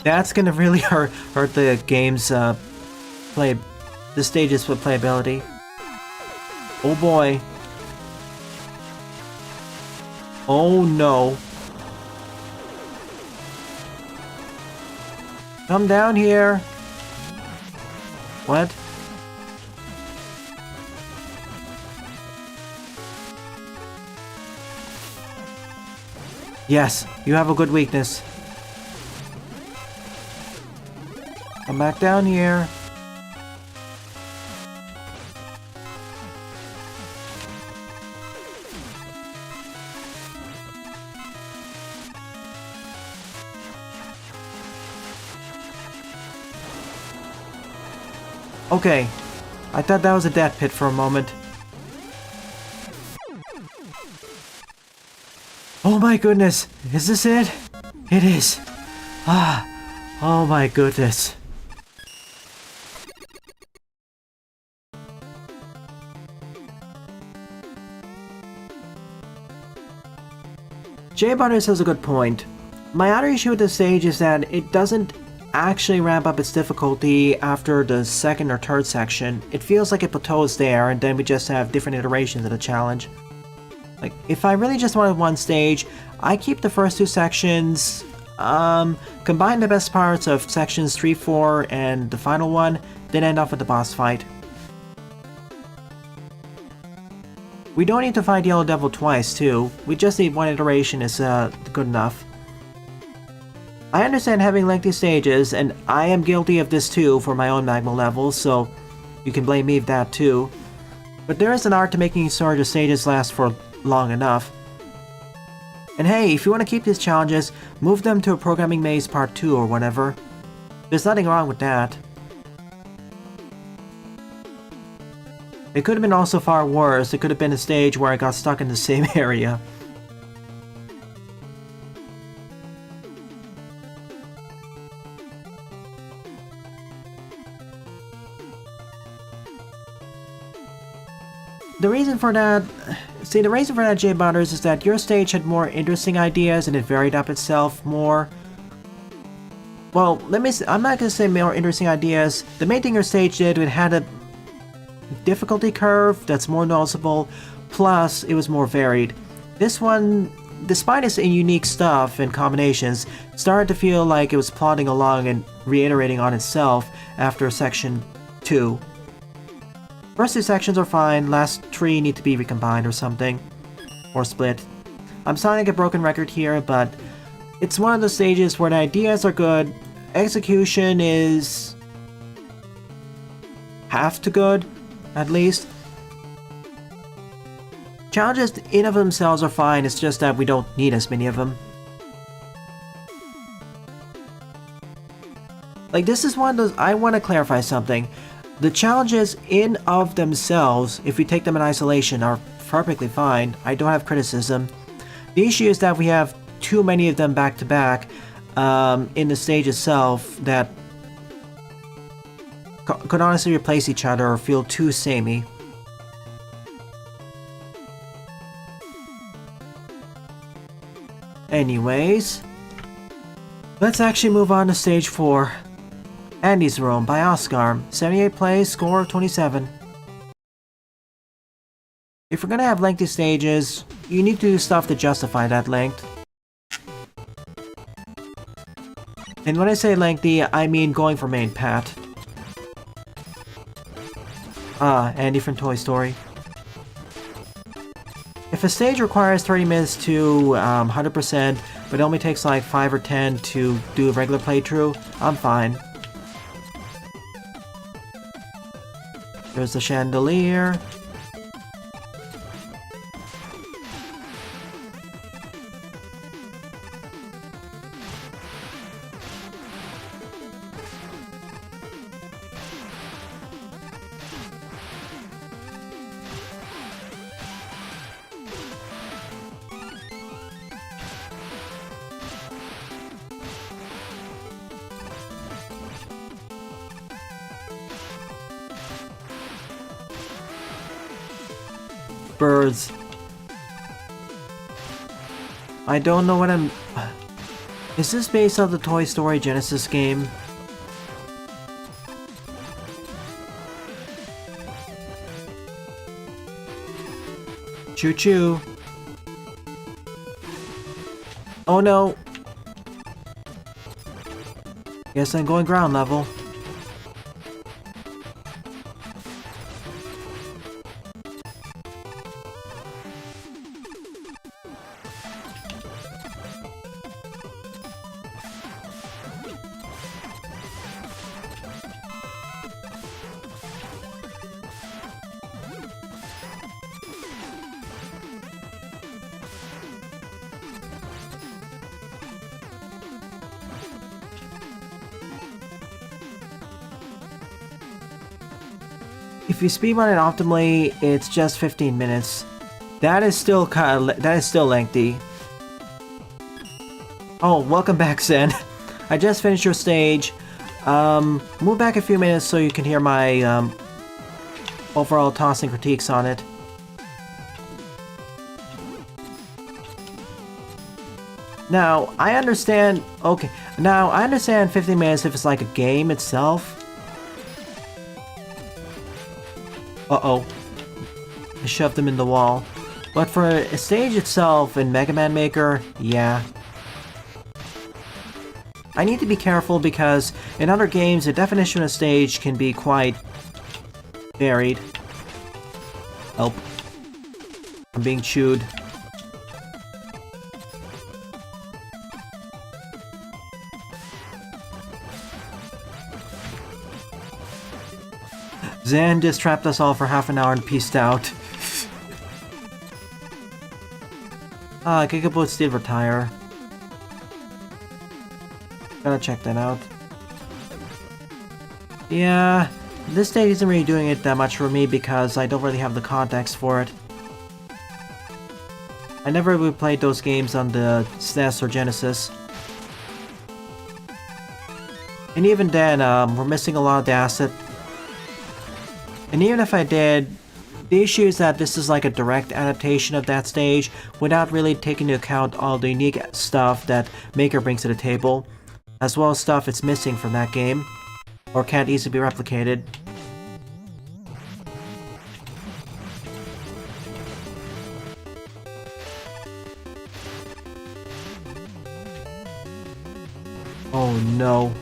That's gonna really hurt the game's the stage's playability. Oh boy. Oh no. Come down here. What? Yes, you have a good weakness. Come back down here. Okay, I thought that was a death pit for a moment. Oh my goodness, is this it? It is. Ah, oh my goodness. Jay Butters has a good point. My other issue with this stage is that it doesn't actually ramp up its difficulty after the second or third section. It feels like it plateaus there and then we just have different iterations of the challenge. Like, if I really just wanted one stage, I keep the first 2 sections, combine the best parts of sections 3, 4, and the final one, then end off with the boss fight. We don't need to fight Yellow Devil twice, too. We just need one iteration is good enough. I understand having lengthy stages, and I am guilty of this too for my own magma levels, so you can blame me for that too. But there is an art to making sure the stages last for long enough. And hey, if you want to keep these challenges, move them to a Programming Maze Part 2 or whatever. There's nothing wrong with that. It could have been also far worse. It could have been a stage where I got stuck in the same area. The reason for that, Jay Butters, is that your stage had more interesting ideas and it varied up itself more. Well, I'm not gonna say more interesting ideas. The main thing your stage did, it had a difficulty curve that's more noticeable, plus it was more varied. This one, despite its unique stuff and combinations, started to feel like it was plodding along and reiterating on itself after section 2. First 2 sections are fine, last 3 need to be recombined or something. Or split. I'm sounding like a broken record here, but it's one of the stages where the ideas are good, execution is half to good, at least. Challenges in of themselves are fine, it's just that we don't need as many of them. Like, this is one of those, I want to clarify something. The challenges in of themselves, if we take them in isolation, are perfectly fine. I don't have criticism. The issue is that we have too many of them back to back in the stage itself that could honestly replace each other or feel too samey. Anyways, let's actually move on to stage 4. Andy's Room by Oscar. 78 plays, score of 27. If you're gonna have lengthy stages, you need to do stuff to justify that length. And when I say lengthy, I mean going for main path. Ah, Andy from Toy Story. If a stage requires 30 minutes to 100%, but it only takes like 5 or 10 to do a regular playthrough, I'm fine. There's the chandelier. Birds. I don't know what I'm... Is this based on the Toy Story Genesis game? Choo choo. Oh no. Guess I'm going ground level. If you speedrun it optimally, it's just 15 minutes. That is still lengthy. Oh, welcome back, Zen. I just finished your stage. Move back a few minutes so you can hear my overall thoughts and critiques on it. Now, I understand... Okay, now, I understand 15 minutes if it's like a game itself. Uh-oh. I shoved him in the wall. But for a stage itself in Mega Man Maker, yeah. I need to be careful because in other games, the definition of stage can be quite varied. Help. I'm being chewed. Zan just trapped us all for half an hour and peaced out. Gigaboots did retire. Gotta check that out. Yeah, this stage isn't really doing it that much for me because I don't really have the context for it. I never really played those games on the SNES or Genesis. And even then, we're missing a lot of the asset. And even if I did, the issue is that this is like a direct adaptation of that stage without really taking into account all the unique stuff that Maker brings to the table, as well as stuff it's missing from that game, or can't easily be replicated. Oh no.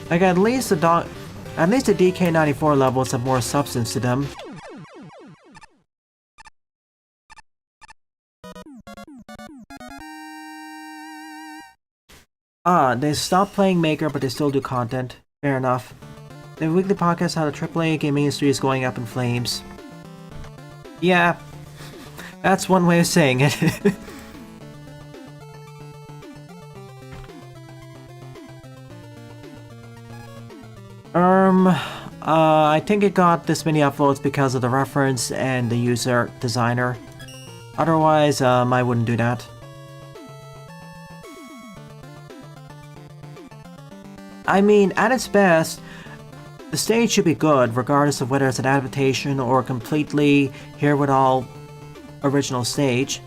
Like at least the DK94 levels have more substance to them. They stopped playing Maker, but they still do content. Fair enough. The weekly podcast how the AAA gaming industry is going up in flames. Yeah, that's one way of saying it. I think it got this many upvotes because of the reference and the user designer. Otherwise, I wouldn't do that. I mean, at its best, the stage should be good, regardless of whether it's an adaptation or a completely here-with-all original stage.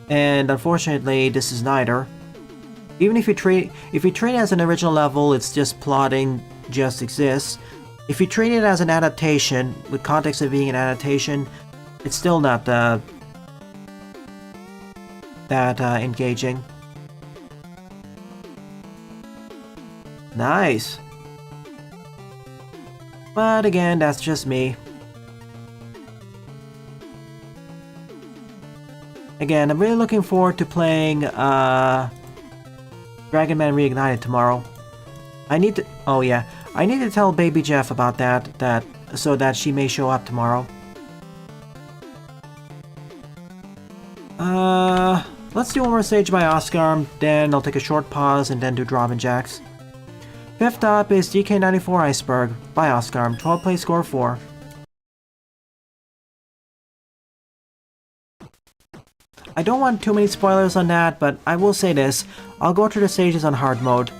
And unfortunately, this is neither. Even if you treat it as an original level, it's just plotting, just exists. If you treat it as an adaptation, with context of being an adaptation, it's still not that engaging. Nice. But again, that's just me. Again, I'm really looking forward to playing Dragon Man Reignited tomorrow. I need to... Oh yeah. I need to tell Baby Jeff about that so that she may show up tomorrow. Let's do one more stage by Oscar, then I'll take a short pause and then do Robin Jacks. Fifth up is DK94 Iceberg by Oscar, 12 play score 4. I don't want too many spoilers on that, but I will say this, I'll go through the stages on hard mode.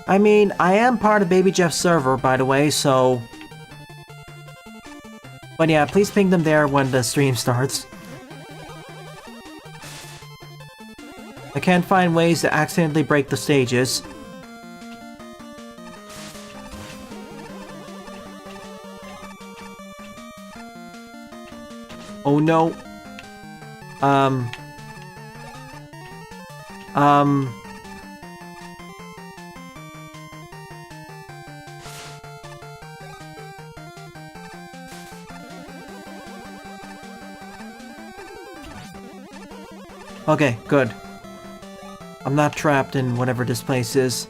I mean, I am part of Baby Jeff's server, by the way, so... But yeah, please ping them there when the stream starts. I can't find ways to accidentally break the stages. Oh no. Okay, good. I'm not trapped in whatever this place is.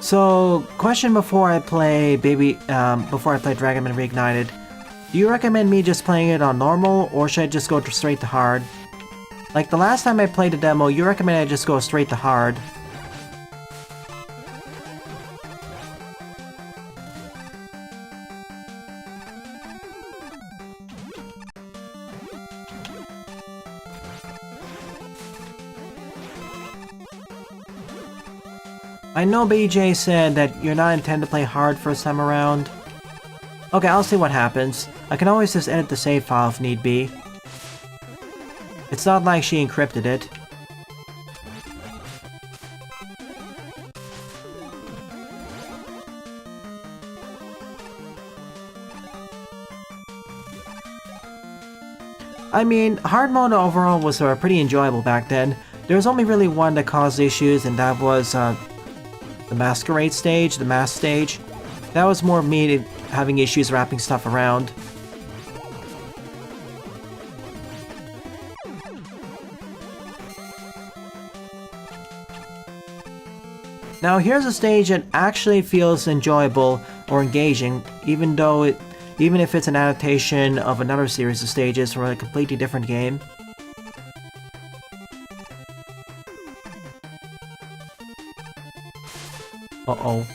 So, question before I play Dragon Man Reignited. Do you recommend me just playing it on normal, or should I just go straight to hard? Like the last time I played the demo, you recommended I just go straight to hard. I know BJ said that you're not intended to play hard first time around. Okay, I'll see what happens. I can always just edit the save file if need be. It's not like she encrypted it. I mean, hard mode overall was pretty enjoyable back then. There was only really one that caused issues, and that was the Masquerade stage, the Mask stage. That was more me having issues wrapping stuff around. Now here's a stage that actually feels enjoyable or engaging, even if it's an adaptation of another series of stages from a completely different game. Uh-oh.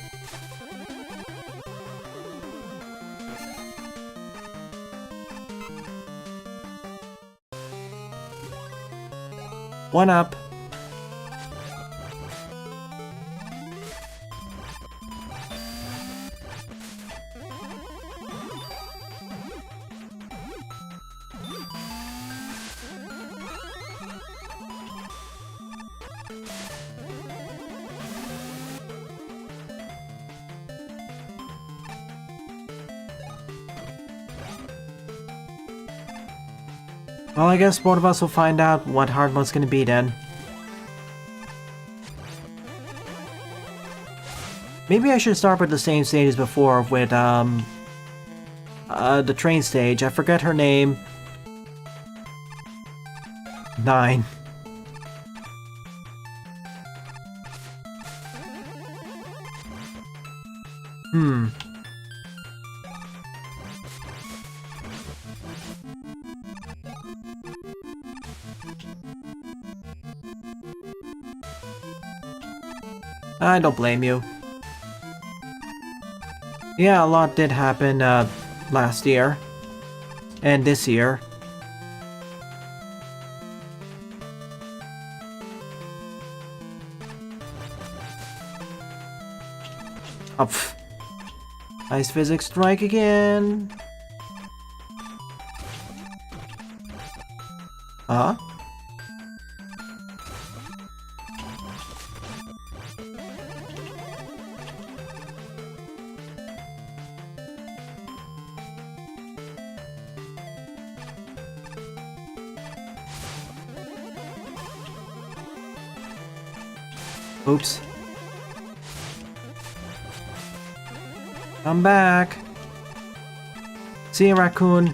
One up. Well, I guess both of us will find out what hard mode's gonna be then. Maybe I should start with the same stage as before with, the train stage. I forget her name. 9. I don't blame you. Yeah, a lot did happen last year. And this year. Oh, pff. Ice physics strike again. Huh? Oops. Come back. See you, raccoon.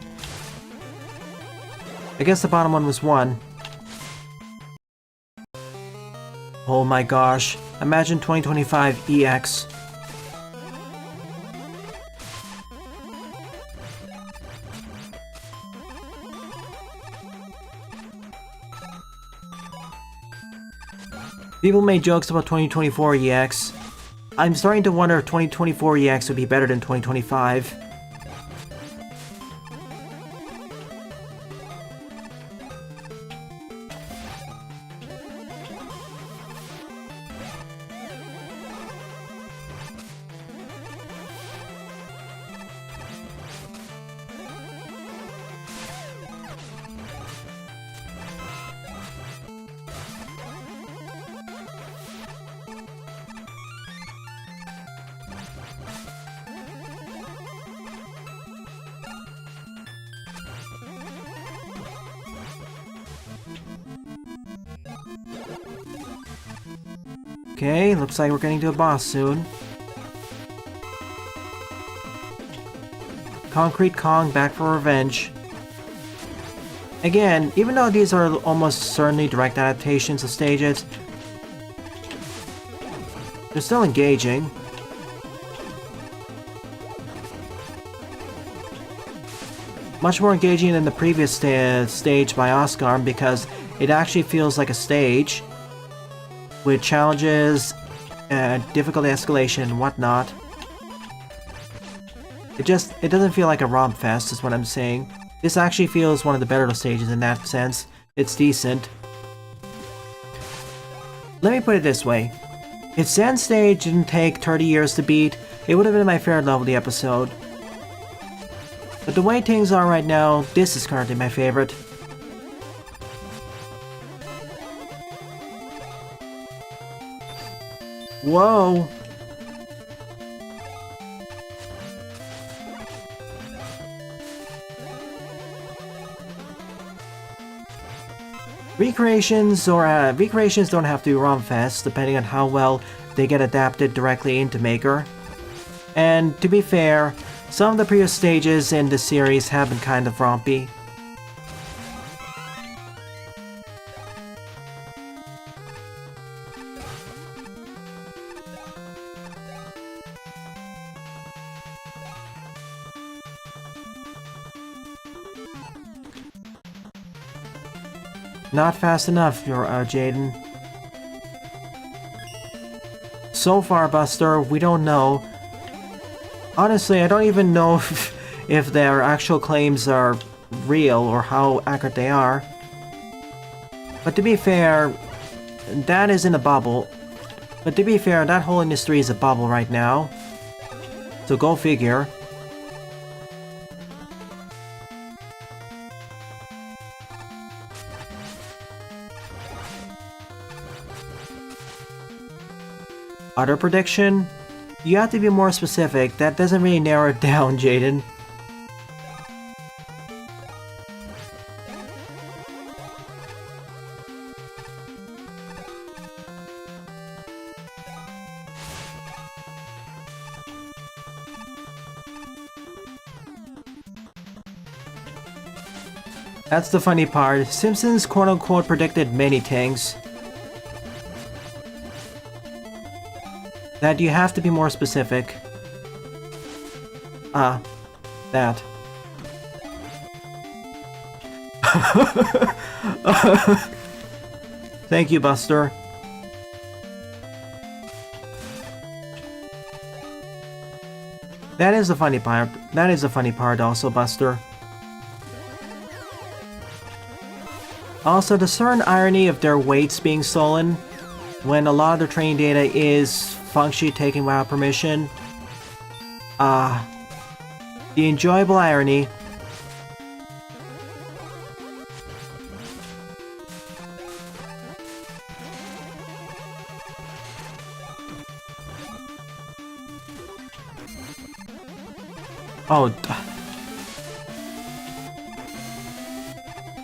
I guess the bottom one was 1. Oh my gosh. Imagine 2025 EX. People made jokes about 2024 EX. I'm starting to wonder if 2024 EX would be better than 2025. Okay, looks like we're getting to a boss soon. Concrete Kong back for revenge. Again, even though these are almost certainly direct adaptations of stages, they're still engaging. Much more engaging than the previous stage by Oscar because it actually feels like a stage with challenges, difficult escalation and whatnot. It doesn't feel like a romp fest is what I'm saying. This actually feels one of the better stages in that sense. It's decent. Let me put it this way. If Zen stage didn't take 30 years to beat, it would have been my favorite level of the episode. But the way things are right now, this is currently my favorite. Whoa! Recreations don't have to be ROM fest, depending on how well they get adapted directly into Maker. And to be fair, some of the previous stages in the series have been kind of rompy. Not fast enough, Jaden. So far, Buster, we don't know. Honestly, I don't even know if their actual claims are real or how accurate they are. But to be fair, that isn't a bubble. But to be fair, that whole industry is a bubble right now. So go figure. Other prediction? You have to be more specific. That doesn't really narrow it down, Jaden. That's the funny part. Simpsons quote-unquote predicted many things. That you have to be more specific. That. Thank you, Buster. That is the funny part. That is the funny part also, Buster. Also, the certain irony of their weights being stolen when a lot of their training data is functionally taken without permission. The enjoyable irony. Oh,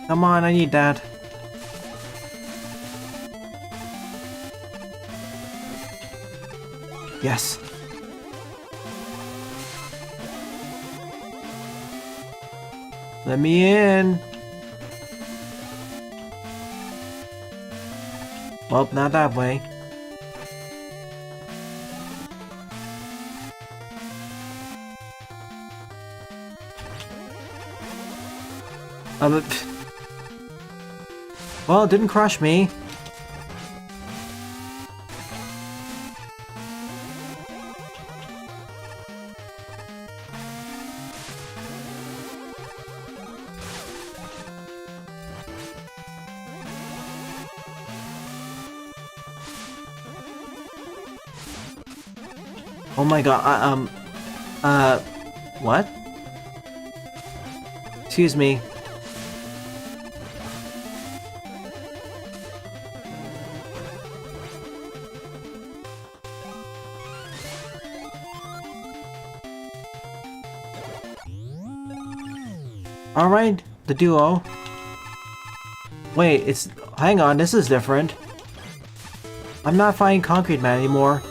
come on, I need that. Yes. Let me in. Well, not that way. Well, it didn't crush me. Oh my god, what? Excuse me. Alright, the duo. Wait, it's... hang on, this is different. I'm not fighting Concrete Man anymore.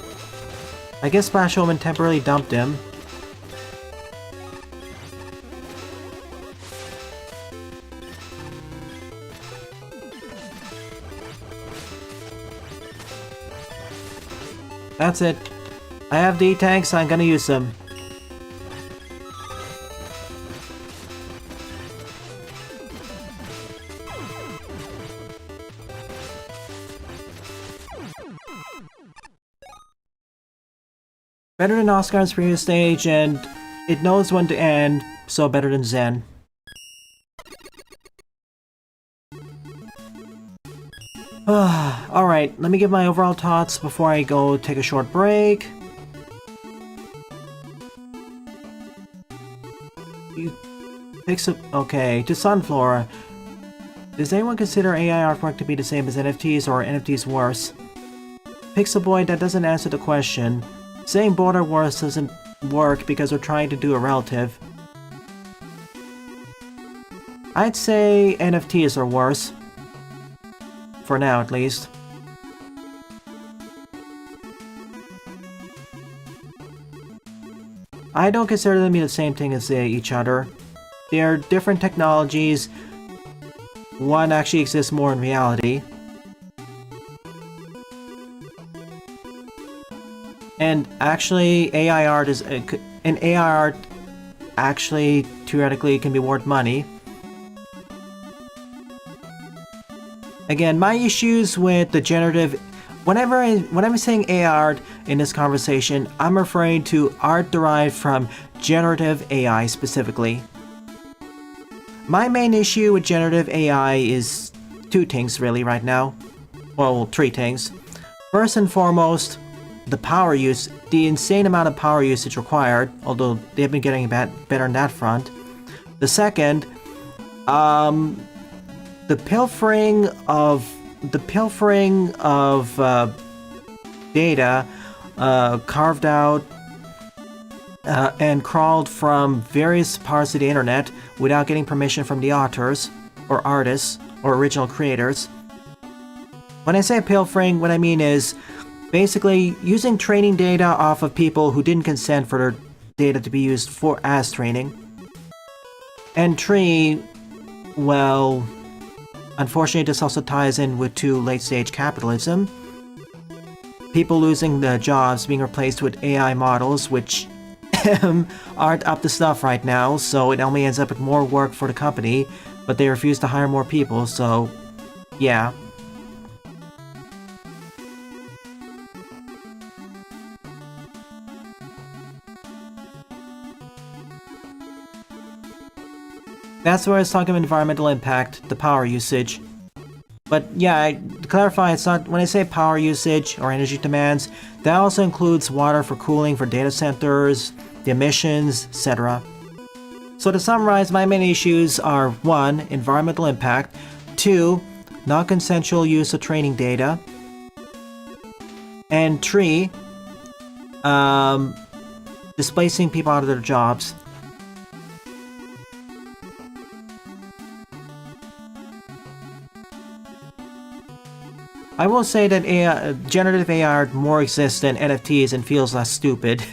I guess Splash Woman temporarily dumped him. That's it. I have the tanks, I'm gonna use them. Better than Oscar's previous stage, and it knows when to end, so better than Zen. Alright, let me give my overall thoughts before I go take a short break. You pick some... okay, to Sunflora. Does anyone consider AI artwork to be the same as NFTs, or are NFTs worse? Pixelboy, that doesn't answer the question. Saying both are worse doesn't work because we're trying to do a relative. I'd say NFTs are worse. For now, at least. I don't consider them to be the same thing as each other. They're different technologies. One actually exists more in reality. And actually, AI art is... an AI art actually, theoretically, can be worth money. Again, my issues with the generative... Whenever I'm saying AI art in this conversation, I'm referring to art derived from generative AI specifically. My main issue with generative AI is two things really right now. Well, three things. First and foremost, the power use, the insane amount of power usage required, although they've been getting better on that front. The second, the pilfering of data carved out and crawled from various parts of the internet without getting permission from the authors or artists or original creators. When I say pilfering, what I mean is basically using training data off of people who didn't consent for their data to be used as training. And three, well, unfortunately this also ties in with late-stage capitalism. People losing their jobs being replaced with AI models, which aren't up to stuff right now, so it only ends up with more work for the company, but they refuse to hire more people, so yeah. That's where it's talking about environmental impact, the power usage. But yeah, to clarify, it's not, when I say power usage or energy demands, that also includes water for cooling for data centers, the emissions, etc. So to summarize, my main issues are 1. Environmental impact, 2. Non-consensual use of training data, and 3. Displacing people out of their jobs. I will say that generative AI more exists than NFTs and feels less stupid.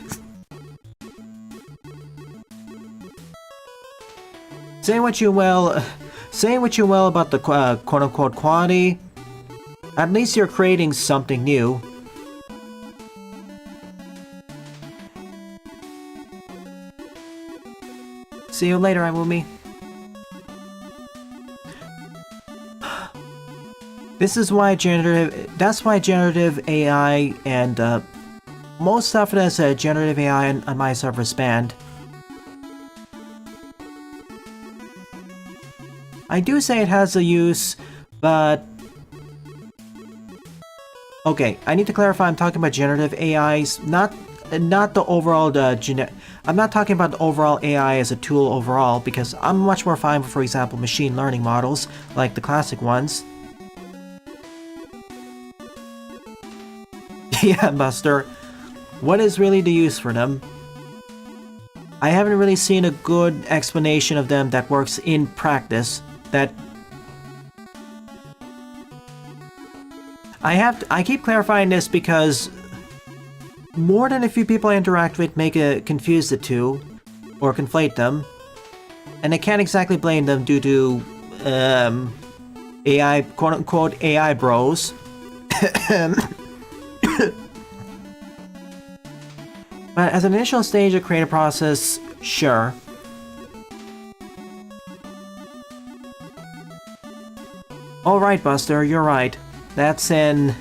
Say what you will about the quote-unquote quality, at least you're creating something new. See you later, Amumi. That's why generative AI and most stuff that has generative AI on my server is banned. I do say it has a use, but okay, I need to clarify. I'm talking about generative AIs, not the overall I'm not talking about the overall AI as a tool overall, because I'm much more fine with, for example, machine learning models like the classic ones. Yeah, Buster. What is really the use for them? I haven't really seen a good explanation of them that works in practice. I keep clarifying this because more than a few people I interact with confuse the two, or conflate them, and I can't exactly blame them due to AI, quote-unquote AI bros. But as an initial stage of creative process, sure. Alright, Buster, you're right. That's in...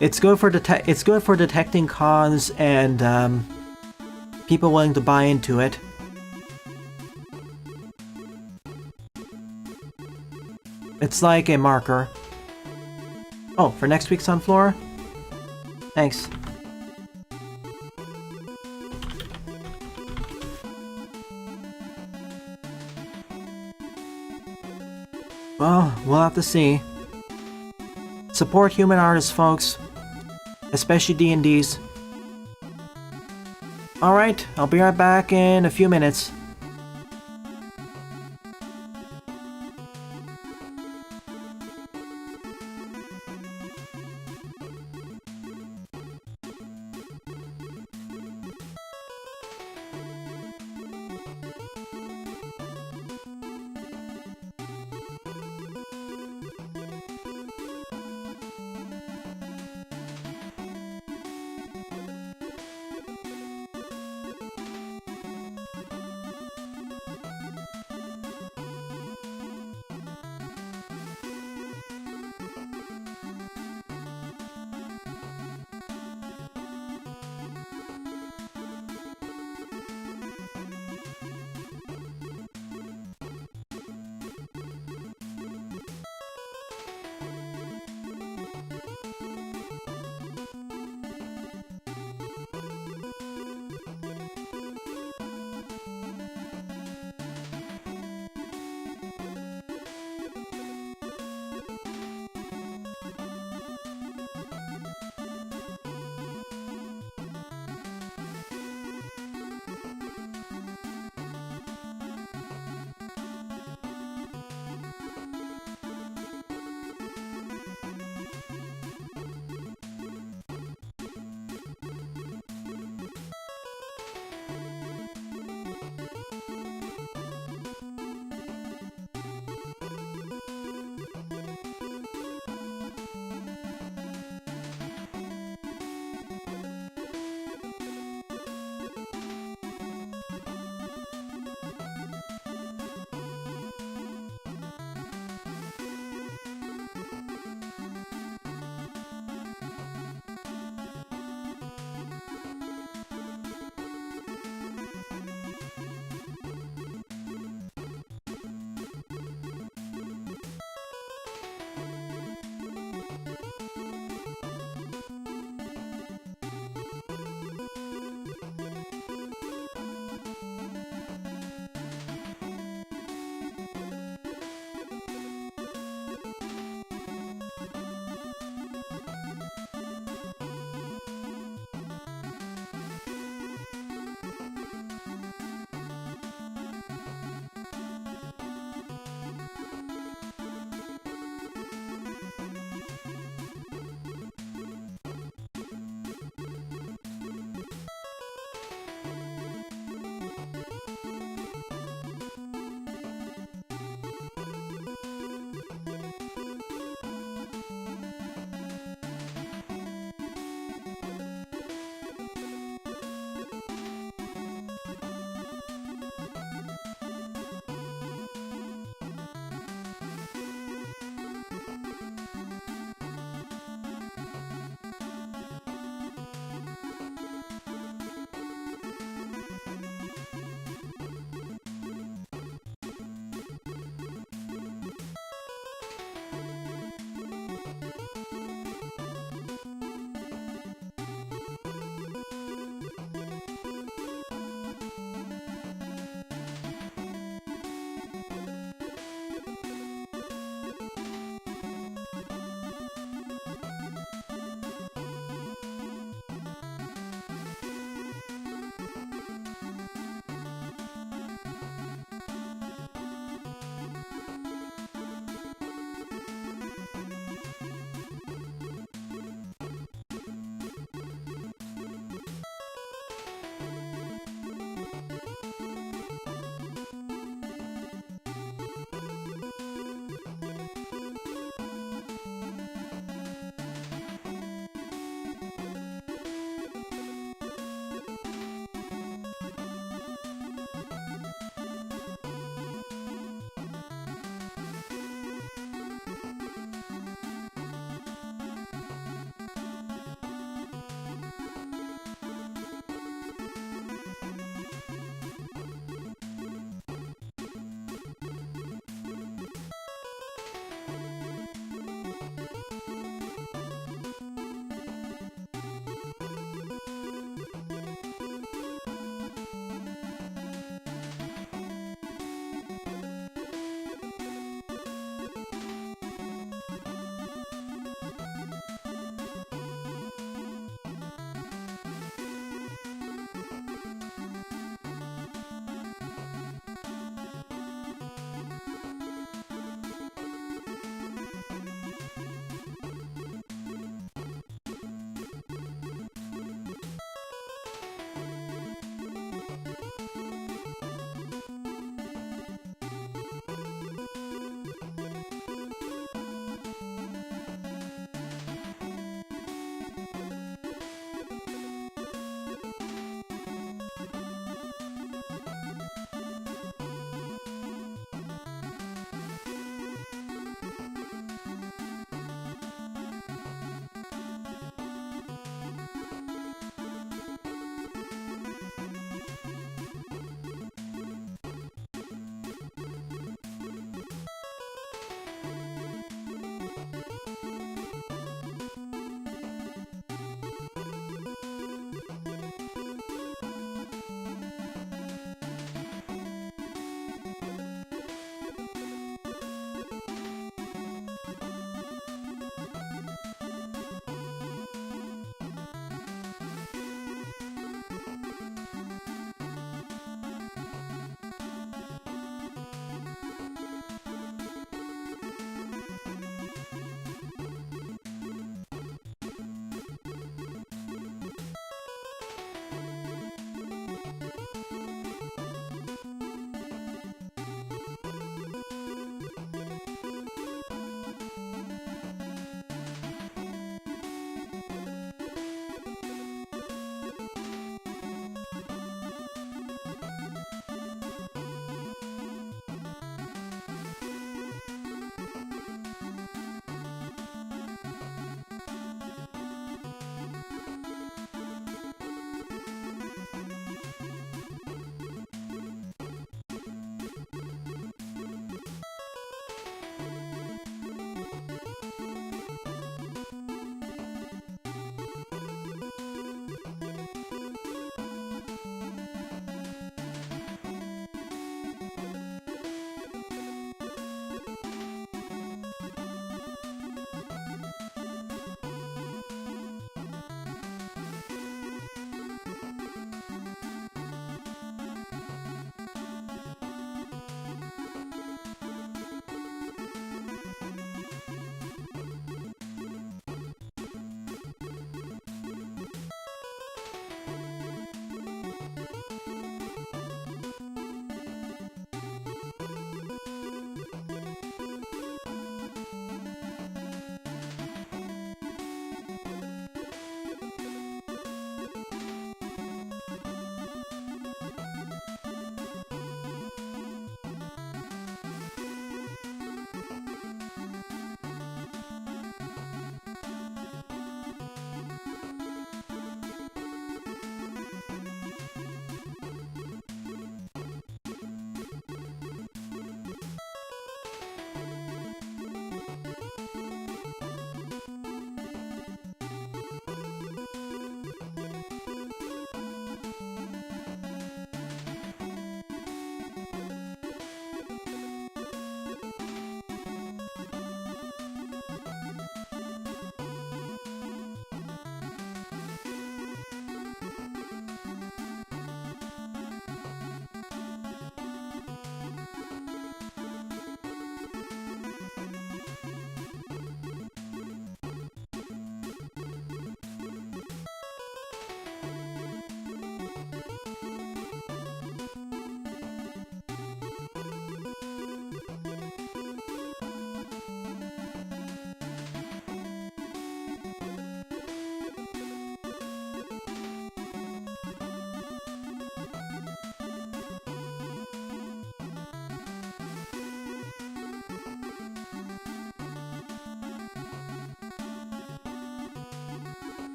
It's good for detecting cons and people willing to buy into it. It's like a marker. Oh, for next week's Sunflower? Thanks. Well, we'll have to see. Support human artists, folks. Especially D&Ds. Alright, I'll be right back in a few minutes.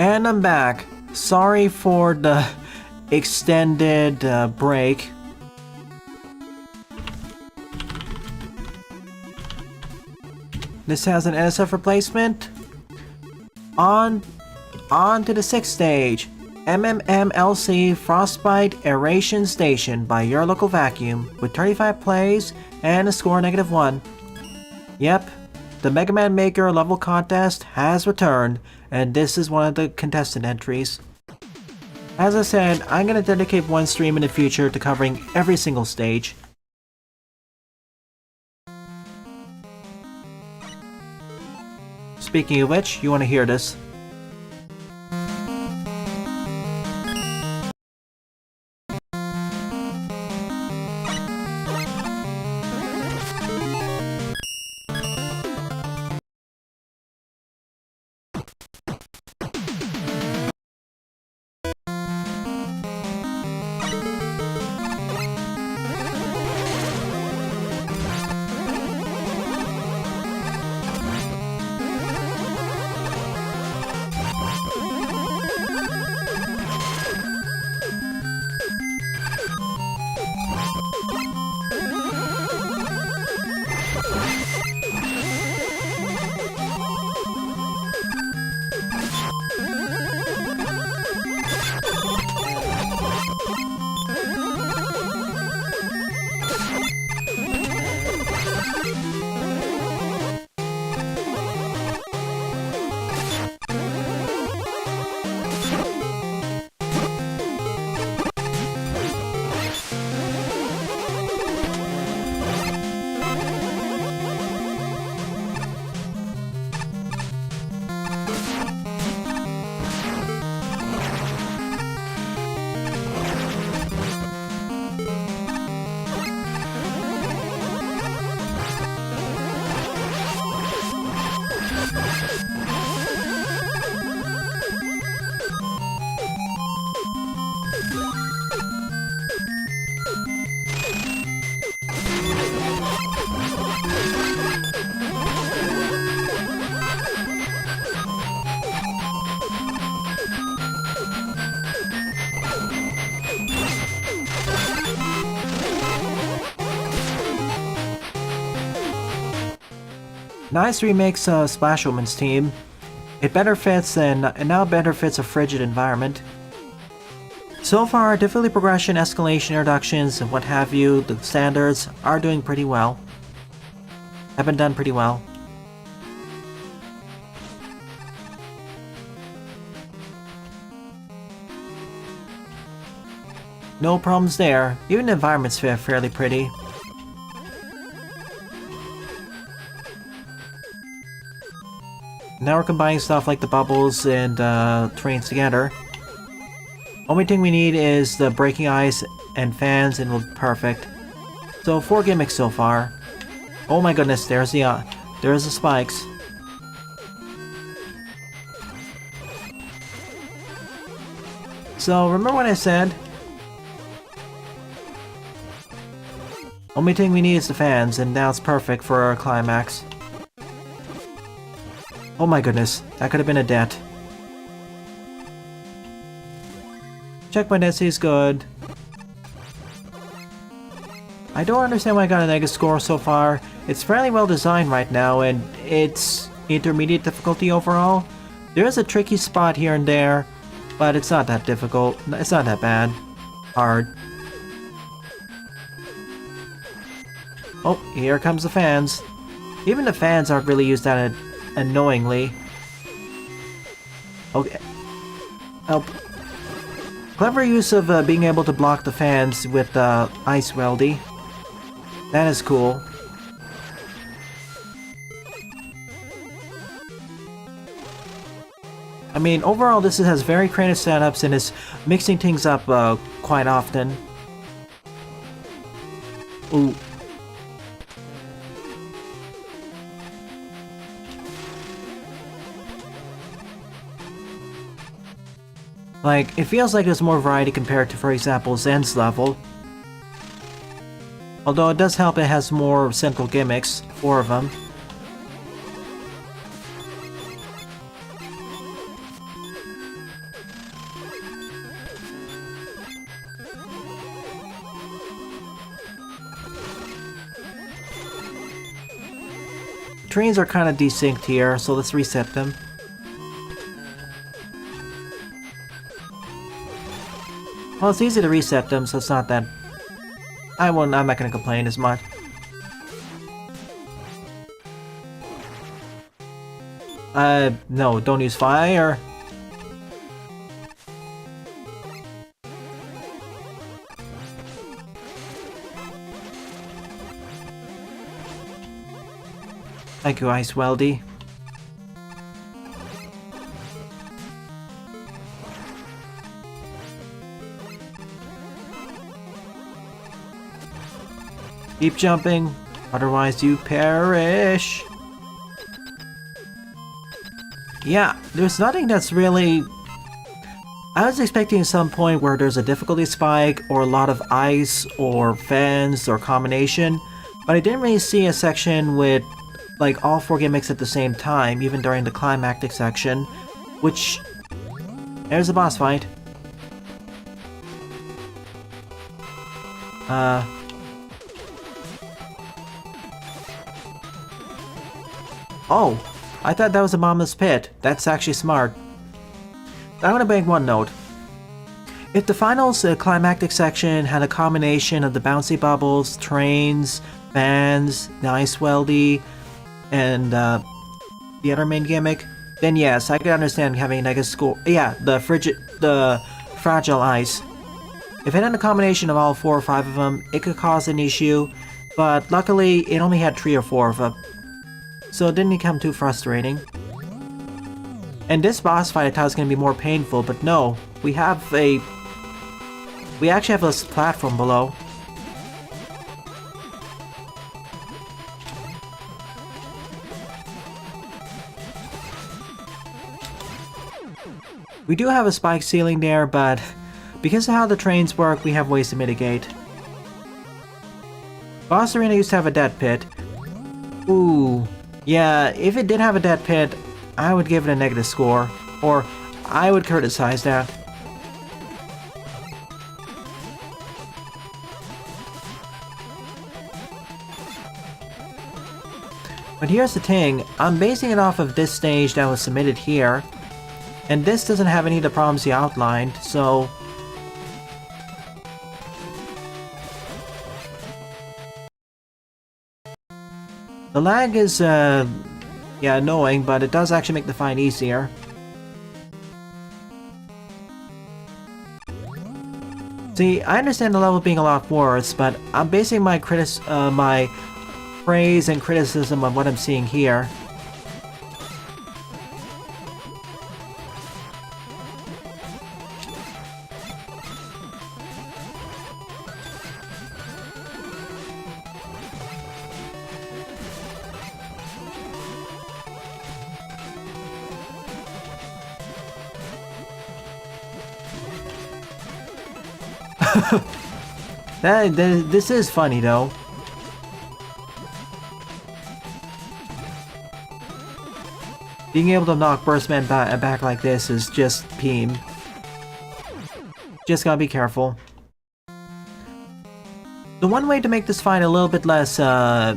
And I'm back. Sorry for the extended break. This has an NSF replacement. On to the 6th stage. MMMLC Frostbite Aeration Station by your local vacuum with 35 plays and a score -1. Yep, the Mega Man Maker level contest has returned, and this is one of the contestant entries. As I said, I'm gonna dedicate one stream in the future to covering every single stage. Speaking of which, you wanna hear this. Nice remix of Splash Woman's team. It better fits and now better fits a frigid environment. So far, difficulty progression, escalation, introductions, and what have you, the standards are doing pretty well. Have been done pretty well. No problems there. Even the environments feel fairly pretty. Now we're combining stuff like the bubbles and terrains together. Only thing we need is the breaking ice and fans and it'll be perfect. So 4 gimmicks so far. Oh my goodness, there's the spikes. So remember what I said? Only thing we need is the fans, and now it's perfect for our climax. Oh my goodness, that could have been a death. Checkpoint density is good. I don't understand why I got a negative score so far. It's fairly well designed right now, and it's intermediate difficulty overall. There is a tricky spot here and there, but it's not that difficult. It's not that bad. Hard. Oh, here comes the fans. Even the fans aren't really used that annoyingly. Okay. Oh. Clever use of being able to block the fans with ice weldy. That is cool. I mean, overall this has very creative setups and is mixing things up quite often. Ooh. Like, it feels like there's more variety compared to, for example, Zen's level. Although it does help it has more central gimmicks, 4 of them. trains are kind of desynced here, so let's reset them. Well, it's easy to reset them, so it's not that... I'm not gonna complain as much. No, don't use fire. Thank you, Ice Weldy. Keep jumping, otherwise you perish. Yeah, there's nothing that's really... I was expecting some point where there's a difficulty spike or a lot of ice or fans or combination, but I didn't really see a section with like all 4 gimmicks at the same time, even during the climactic section, which... There's a boss fight. Oh, I thought that was a Mama's Pit. That's actually smart. I want to make one note. If the finals climactic section had a combination of the bouncy bubbles, trains, fans, the ice weldy, and the other main gimmick, then yes, I could understand having a negative score. Yeah, the fragile ice. If it had a combination of all 4 or 5 of them, it could cause an issue, but luckily it only had 3 or 4 of them. So it didn't become too frustrating. And this boss fight I thought was going to be more painful, but no. We actually have a platform below. We do have a spike ceiling there, but because of how the trains work, we have ways to mitigate. Boss Arena used to have a dead pit. Ooh. Yeah, if it did have a dead pit, I would give it a negative score. Or, I would criticize that. But here's the thing, I'm basing it off of this stage that was submitted here. And this doesn't have any of the problems he outlined, so... The lag is, yeah, annoying, but it does actually make the fight easier. See, I understand the level being a lot worse, but I'm basing my my praise and criticism on what I'm seeing here. This is funny though. Being able to knock Burstman back like this is just Peem. Just gotta be careful. The one way to make this fight a little bit less, I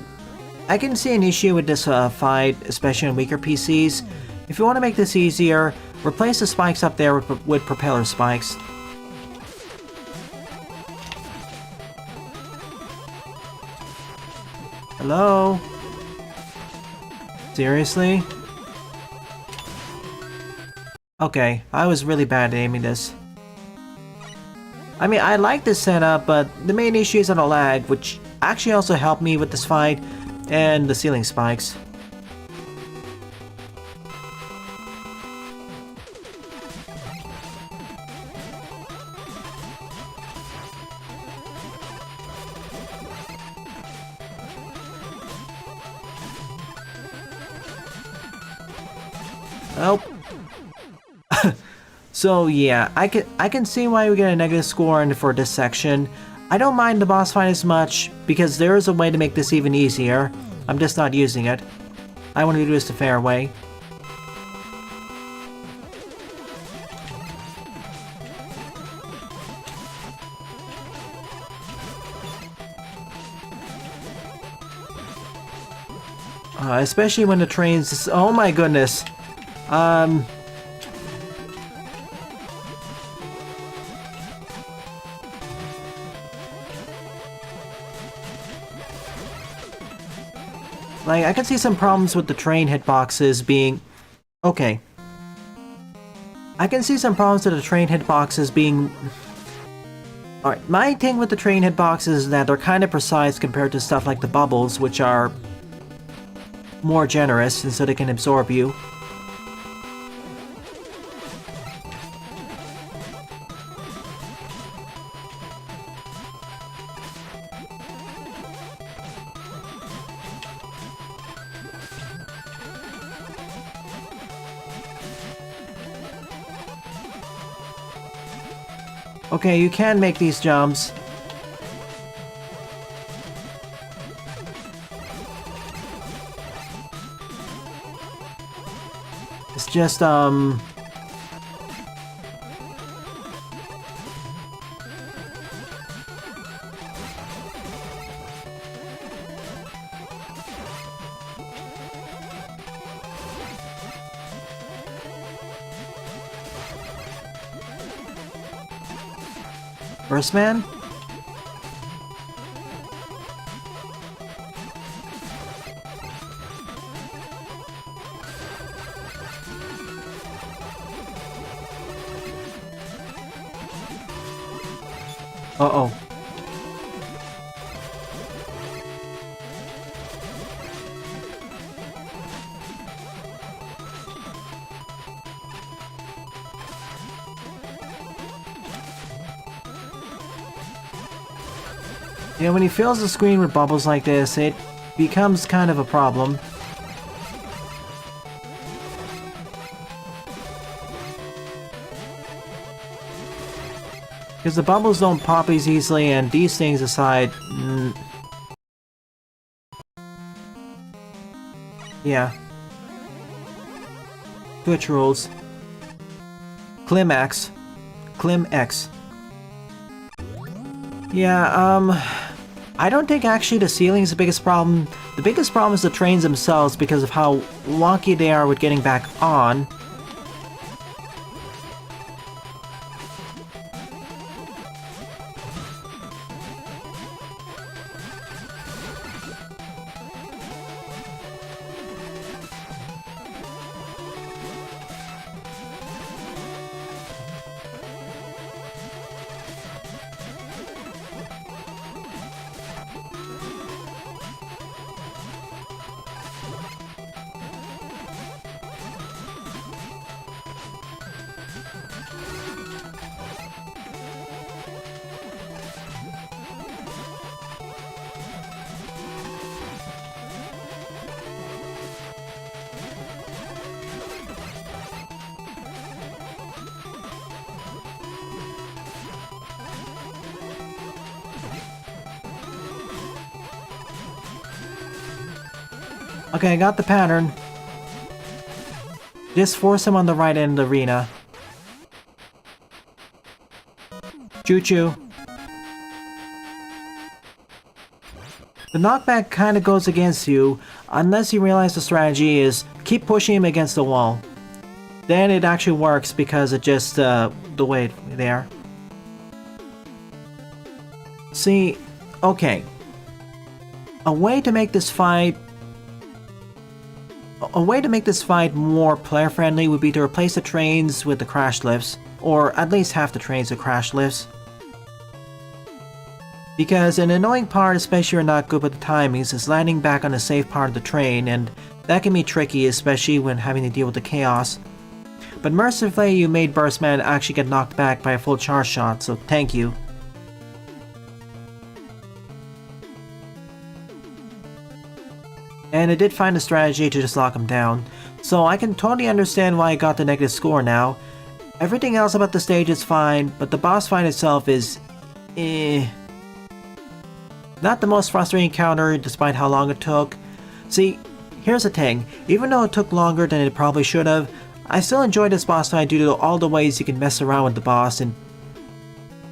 can see an issue with this fight, especially on weaker PCs. If you want to make this easier, replace the spikes up there with propeller spikes. Hello? Seriously? Okay, I was really bad at aiming this. I mean, I like this setup, but the main issue is on the lag, which actually also helped me with this fight, and the ceiling spikes. Nope. So yeah, I can see why we get a negative score for this section. I don't mind the boss fight as much, because there is a way to make this even easier. I'm just not using it. I want to do this the fair way. Especially when the trains... Oh my goodness! Like, I can see some problems with the train hitboxes being... Okay. I can see some problems with the train hitboxes being... Alright, my thing with the train hitboxes is that they're kind of precise compared to stuff like the bubbles, which are more generous, and so they can absorb you. Okay, you can make these jumps. It's just, First man? Uh-oh. Yeah, when he fills the screen with bubbles like this, it becomes kind of a problem. Because the bubbles don't pop as easily, and these things aside... Yeah. Twitch rules. Climax. Clim-X. Yeah, I don't think actually the ceiling is the biggest problem. The biggest problem is the trains themselves because of how wonky they are with getting back on. Okay, I got the pattern. Just force him on the right end of the arena. Choo-choo. The knockback kinda goes against you, unless you realize the strategy is keep pushing him against the wall. Then it actually works because it just, the way there. See, okay. A way to make this fight more player-friendly would be to replace the trains with the crash lifts, or at least half the trains with crash lifts. Because an annoying part, especially if you're not good with the timings, is landing back on the safe part of the train, and that can be tricky, especially when having to deal with the chaos. But mercifully, you made Burstman actually get knocked back by a full charge shot, so thank you. And I did find a strategy to just lock him down, so I can totally understand why I got the negative score now. Everything else about the stage is fine, but the boss fight itself is... not the most frustrating encounter, despite how long it took. See, here's the thing, even though it took longer than it probably should have, I still enjoyed this boss fight due to all the ways you can mess around with the boss and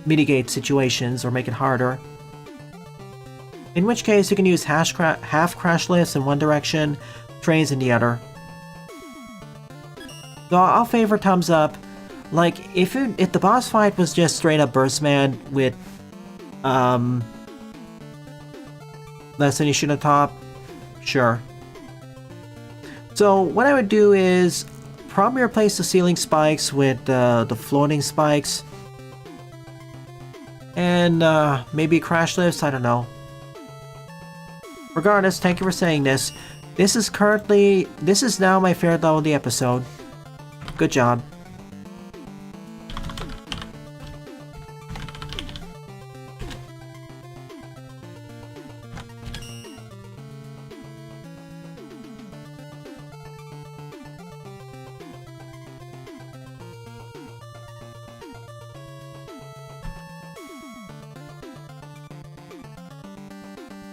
mitigate situations or make it harder. In which case, you can use half crash lifts in one direction, trains in the other. So I'll favor thumbs up. Like, if the boss fight was just straight up Burstman with, less than you should have top, sure. So what I would do is probably replace the ceiling spikes with the floating spikes. And maybe crash lifts, I don't know. Regardless, thank you for saying this. This is now my favorite level of the episode. Good job.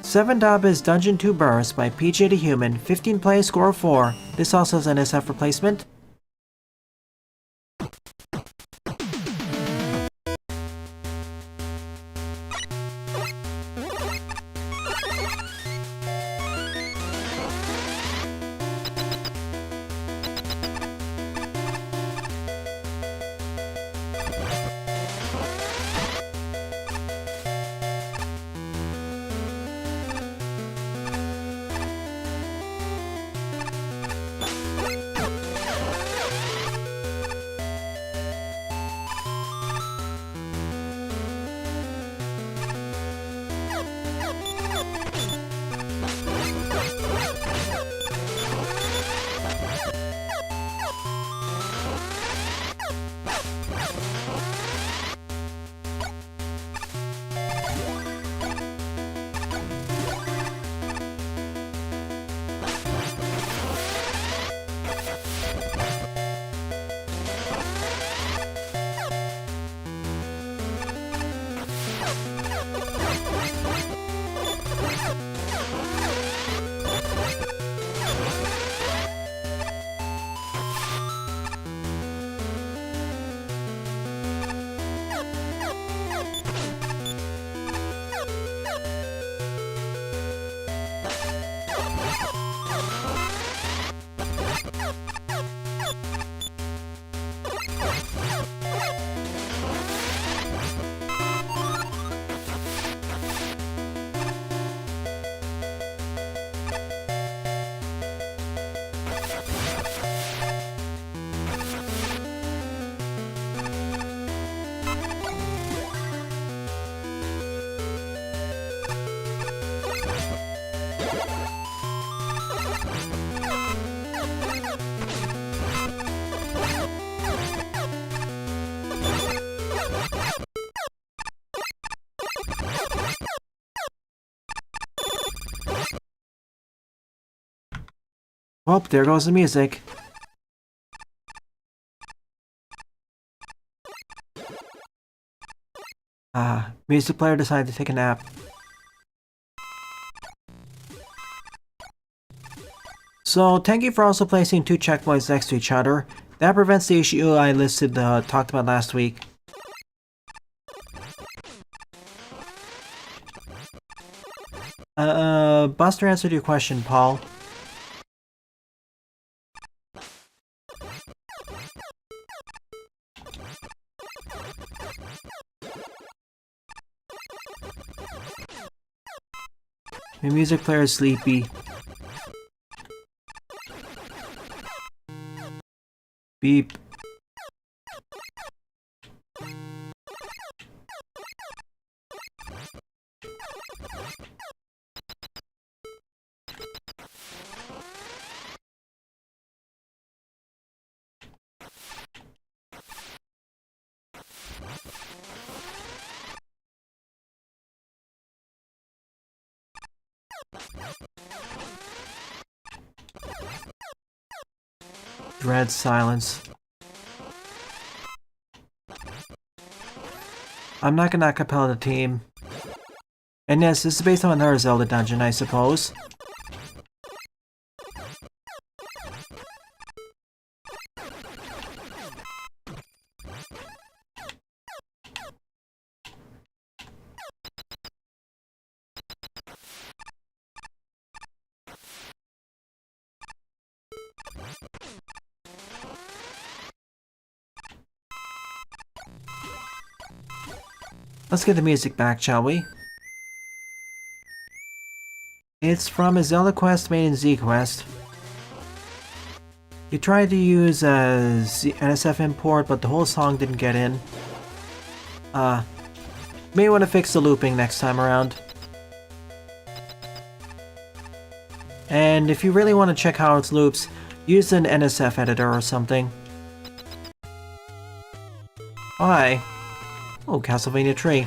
Seven Dub is Dungeon 2 Burst by PJ the Human, 15 play, score 4. This also has an SF replacement. Oh, there goes the music. Music player decided to take a nap. So, thank you for also placing 2 checkpoints next to each other. That prevents the issue I talked about last week. Buster answered your question, Paul. My music player is sleepy. Beep. Dread silence. I'm not gonna acapella the team. And yes, this is based on another Zelda dungeon, I suppose. Let's get the music back, shall we? It's from a Zelda quest made in Z Quest. You tried to use a NSF import, but the whole song didn't get in. May want to fix the looping next time around. And if you really want to check how it loops, use an NSF editor or something. Hi. Oh, Castlevania tree.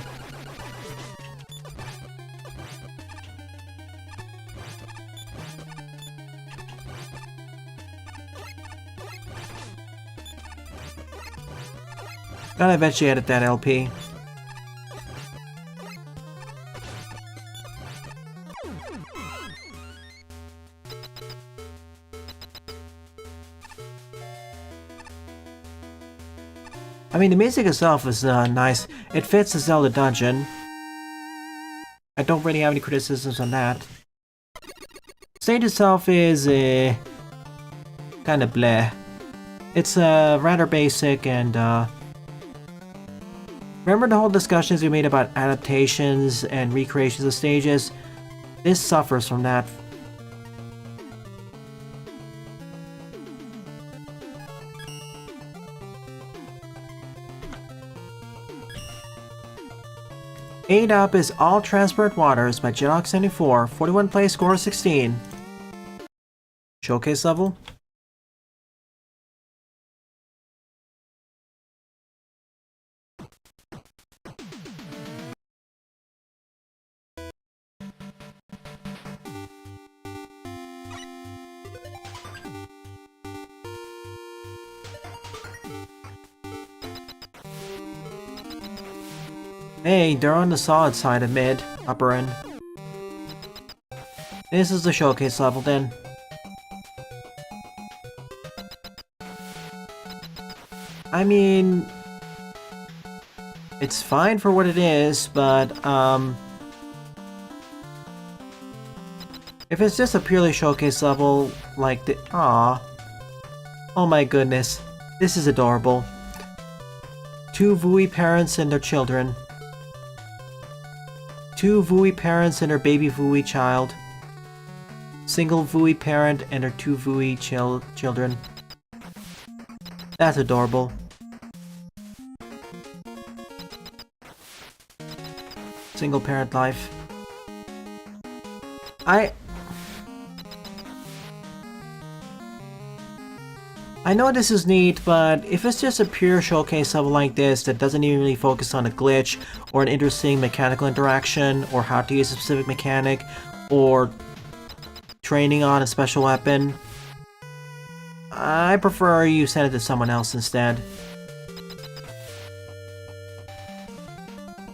Gotta eventually edit that LP. I mean, the music itself is nice. It fits the Zelda dungeon. I don't really have any criticisms on that. Stage itself is kind of bleh. It's rather basic and remember the whole discussions we made about adaptations and recreations of stages? This suffers from that. Eight up is All Transparent Waters by Jinox74, 41 play score 16. Showcase level? Hey, they're on the solid side of mid, upper end. This is the showcase level then. I mean, it's fine for what it is, but if it's just a purely showcase level like the oh my goodness, this is adorable. Two Vui parents and their children. Two Vui parents and her baby Vui child. Single Vui parent and her two Vui children. That's adorable. Single parent life. I know this is neat, but if it's just a pure showcase level like this that doesn't even really focus on a glitch or an interesting mechanical interaction or how to use a specific mechanic or training on a special weapon, I prefer you send it to someone else instead.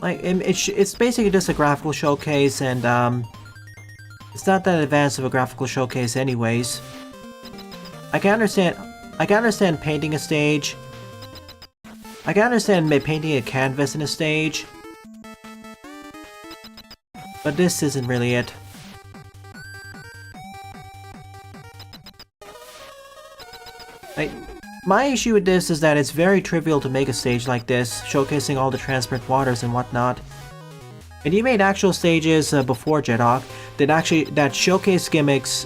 Like, it's basically just a graphical showcase, and it's not that advanced of a graphical showcase anyways. I can understand painting a stage. I can understand painting a canvas in a stage. But this isn't really it. Like, my issue with this is that it's very trivial to make a stage like this, showcasing all the transparent waters and whatnot. And you made actual stages before Jedok that showcase gimmicks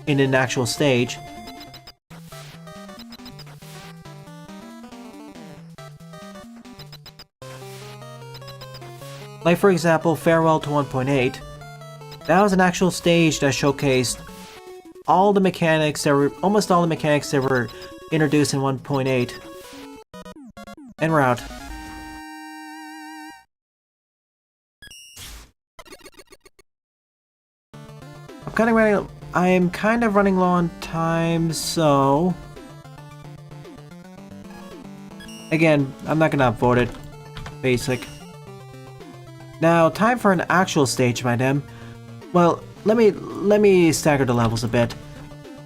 in an actual stage. Like, for example, Farewell to 1.8. That was an actual stage that showcased all the mechanics that were, almost all the mechanics that were introduced in 1.8. And we're out. I'm kind of running low on time, so again, I'm not gonna upvote it. Basic. Now, time for an actual stage, my dem. Well, let me stagger the levels a bit.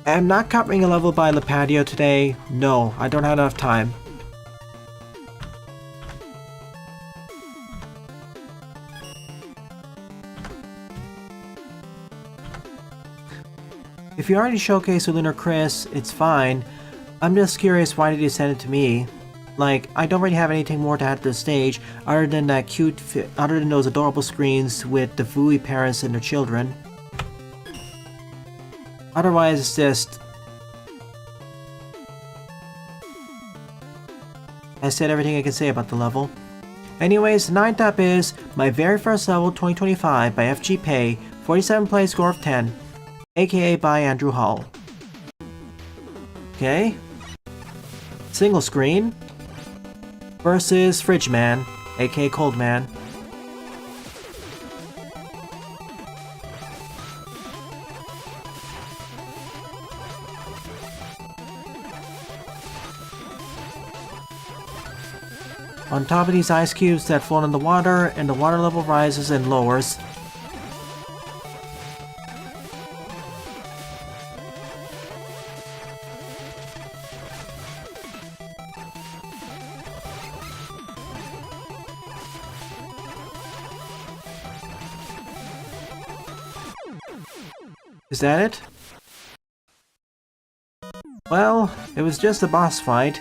I'm not covering a level by Le Patio today. No, I don't have enough time. If you already showcased with Lunar Chris, it's fine. I'm just curious, why did you send it to me? Like, I don't really have anything more to add to the stage other than other than those adorable screens with the Vui parents and their children. Otherwise, it's just... I said everything I can say about the level. Anyways, the 9th up is my very first level 2025 by FG Pay, 47 play score of 10, aka by Andrew Hall. Okay. Single screen versus Fridge Man, aka Cold Man. On top of these ice cubes that float in the water, and the water level rises and lowers. Is that it? Well, it was just a boss fight.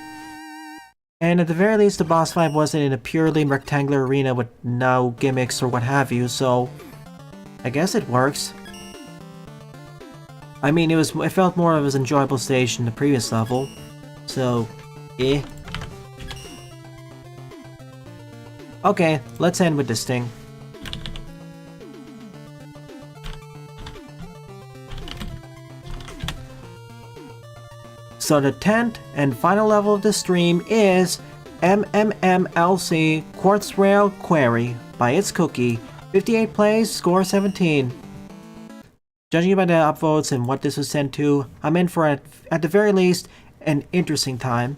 And at the very least, the boss fight wasn't in a purely rectangular arena with no gimmicks or what have you, so... I guess it works. I mean, it felt more of an enjoyable stage than the previous level, so... eh. Okay, let's end with this thing. So the 10th and final level of the stream is MMMLC Quartz Rail Query by It's Cookie. 58 plays, score 17. Judging by the upvotes and what this was sent to, I'm in for, at the very least, an interesting time.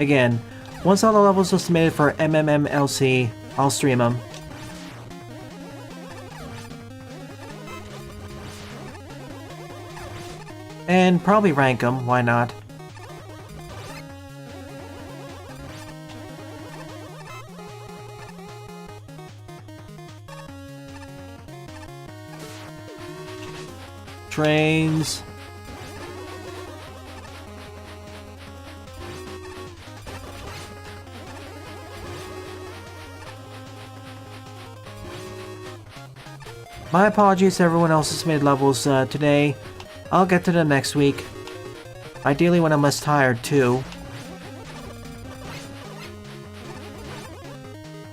Again, once all the levels are submitted for MMMLC, I'll stream them. And probably rank them, why not? Trains... My apologies to everyone else who submitted levels today. I'll get to them next week. Ideally when I'm less tired, too.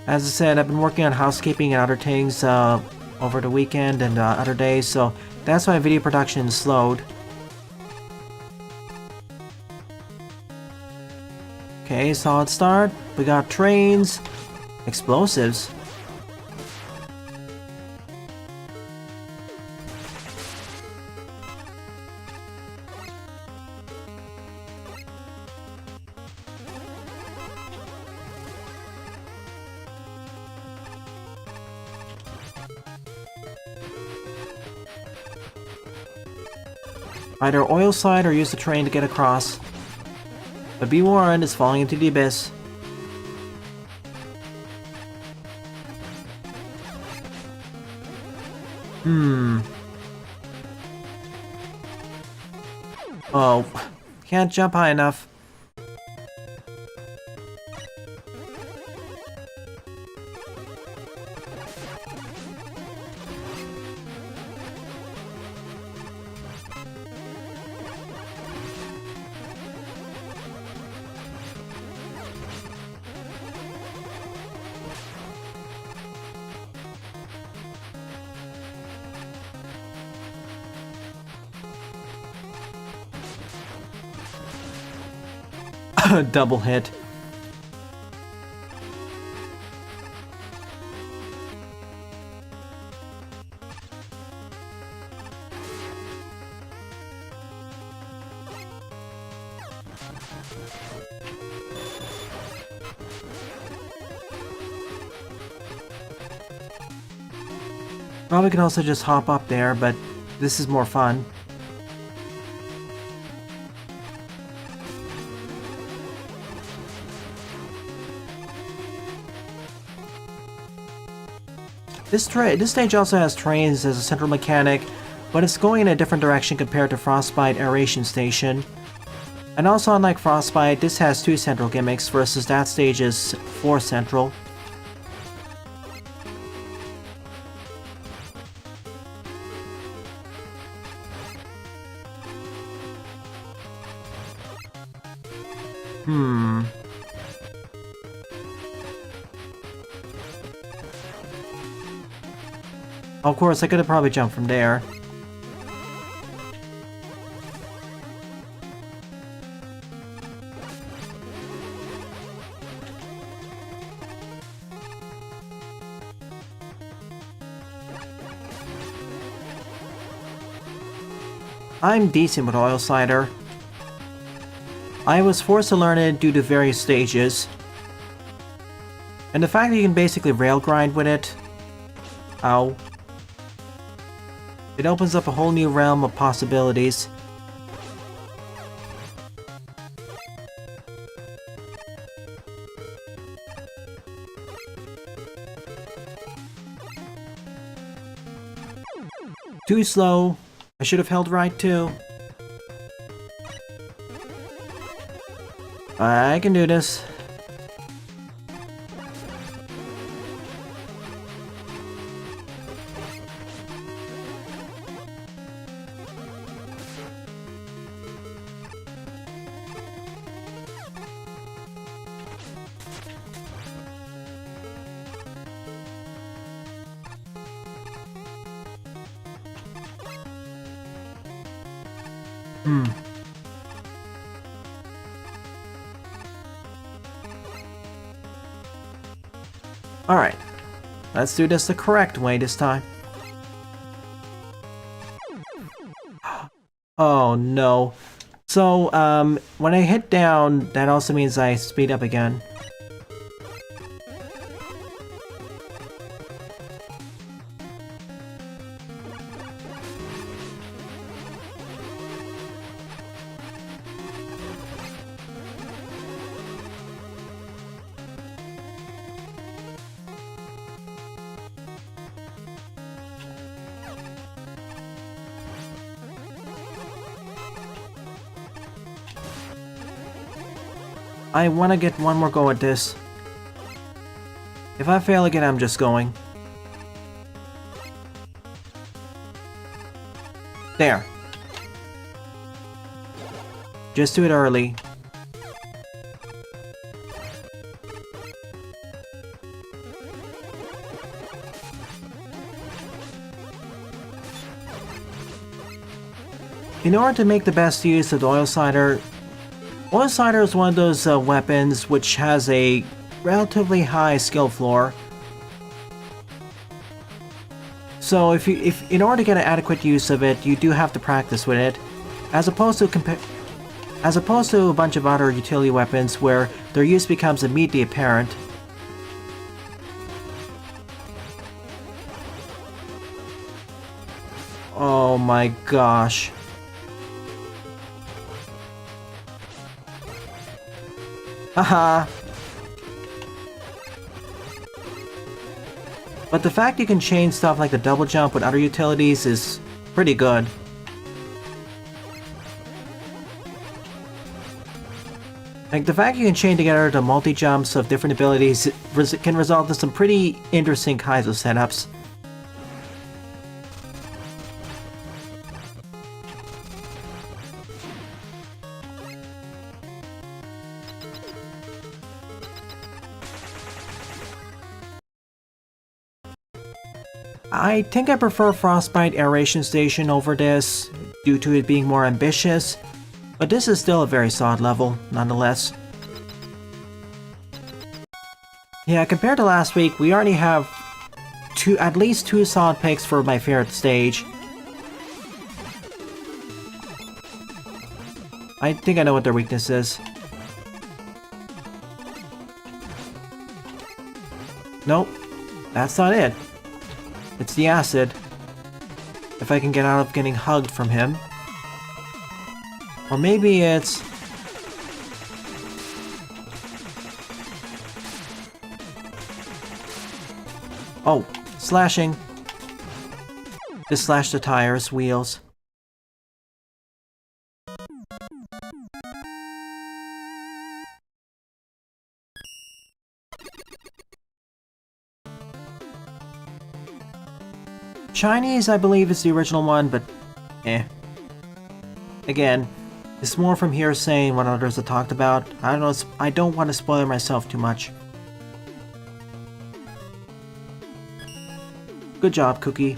As I said, I've been working on housekeeping and other things over the weekend and other days, so that's why video production is slowed. Okay, solid start. We got trains, explosives. Either oil slide or use the train to get across. But be warned, it's falling into the abyss. Oh, can't jump high enough. Double hit. Well, we can also just hop up there, but this is more fun. This stage also has trains as a central mechanic, but it's going in a different direction compared to Frostbite Aeration Station. And also, unlike Frostbite, this has 2 central gimmicks versus that stage's 4 central. Of course, I could have probably jumped from there. I'm decent with Oil Slider. I was forced to learn it due to various stages. And the fact that you can basically rail grind with it... Ow. It opens up a whole new realm of possibilities. Too slow. I should have held right too. I can do this. Alright, let's do this the correct way this time. Oh no. So, when I hit down, that also means I speed up again. I want to get one more go at this. If I fail again, I'm just going. There. Just do it early. In order to make the best use of the Oil Slider, Oil Slider is one of those weapons which has a relatively high skill floor. So if in order to get an adequate use of it, you do have to practice with it, as opposed to a bunch of other utility weapons where their use becomes immediately apparent. Oh my gosh. Haha! But the fact you can chain stuff like the double jump with other utilities is pretty good. Like, the fact you can chain together the multi-jumps of different abilities can result in some pretty interesting kinds of setups. I think I prefer Frostbite Aeration Station over this, due to it being more ambitious, but this is still a very solid level, nonetheless. Yeah, compared to last week, we already have at least two solid picks for my favorite stage. I think I know what their weakness is. Nope, that's not it. It's the acid. If I can get out of getting hugged from him. Or maybe it's... Oh, Slashing. Just slash the tires, wheels. Chinese, I believe, is the original one, but eh. Again, it's more from hearsay and what others have talked about. I don't want to spoil myself too much. Good job, Cookie.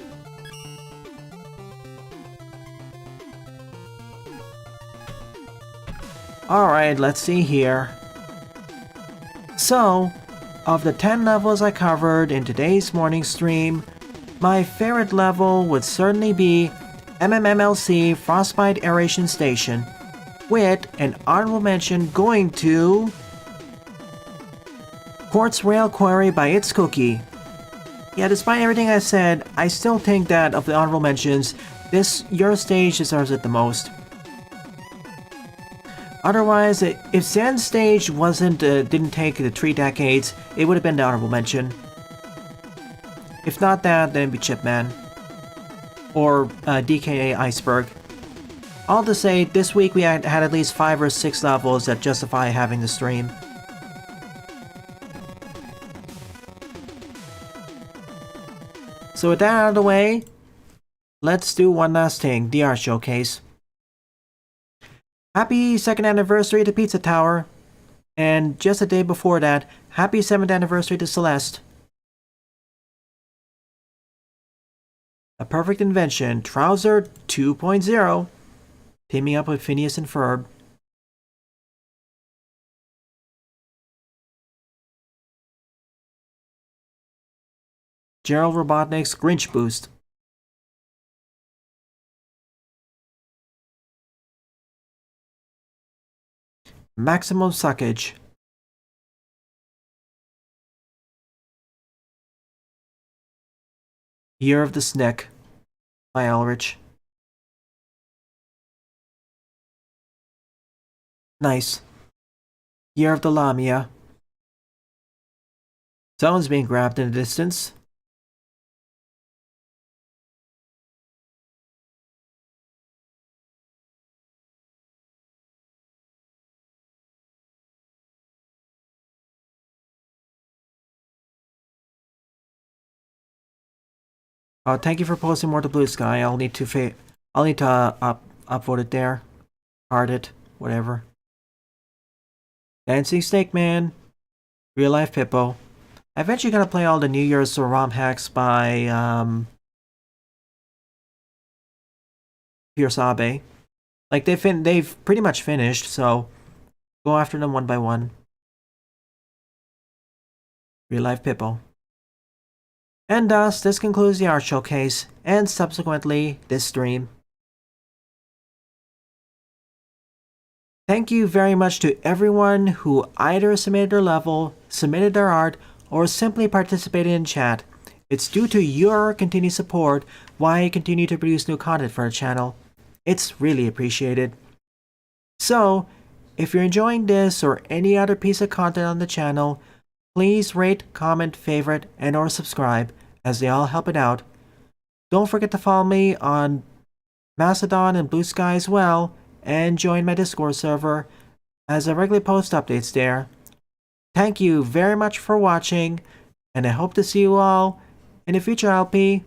Alright, let's see here. So, of the 10 levels I covered in today's morning stream, my favorite level would certainly be MMMLC Frostbite Aeration Station, with an honorable mention going to Quartz Rail Quarry by It's Cookie. Yeah, despite everything I said, I still think that of the honorable mentions, your stage deserves it the most. Otherwise, if Zen's stage didn't take the 3 decades, it would have been the honorable mention. If not that, then it'd be Chipman. Or DKA Iceberg. All to say, this week we had at least 5 or 6 levels that justify having the stream. So with that out of the way, let's do one last thing, the art showcase. Happy 2nd anniversary to Pizza Tower, and just a day before that, happy 7th anniversary to Celeste. A Perfect Invention, Trouser 2.0, teaming up with Phineas and Ferb. Gerald Robotnik's Grinch Boost. Maximum Suckage. Year of the Snick by Elrich. Nice. Year of the Lamia. Someone's being grabbed in the distance. Thank you for posting more to Blue Sky. I'll need to upvote it there, card it, whatever. Dancing Snake Man, Real Life Pippo. I eventually gotta play all the New Year's ROM hacks by Pierce Abe. Like they've pretty much finished, so go after them one by one. Real Life Pippo. And thus, this concludes the art showcase, and subsequently, this stream. Thank you very much to everyone who either submitted their level, submitted their art, or simply participated in chat. It's due to your continued support why I continue to produce new content for the channel. It's really appreciated. So, if you're enjoying this or any other piece of content on the channel, please rate, comment, favorite, and or subscribe, as they all help it out. Don't forget to follow me on Mastodon and Blue Sky as well, and join my Discord server, as I regularly post updates there. Thank you very much for watching, and I hope to see you all in a future LP.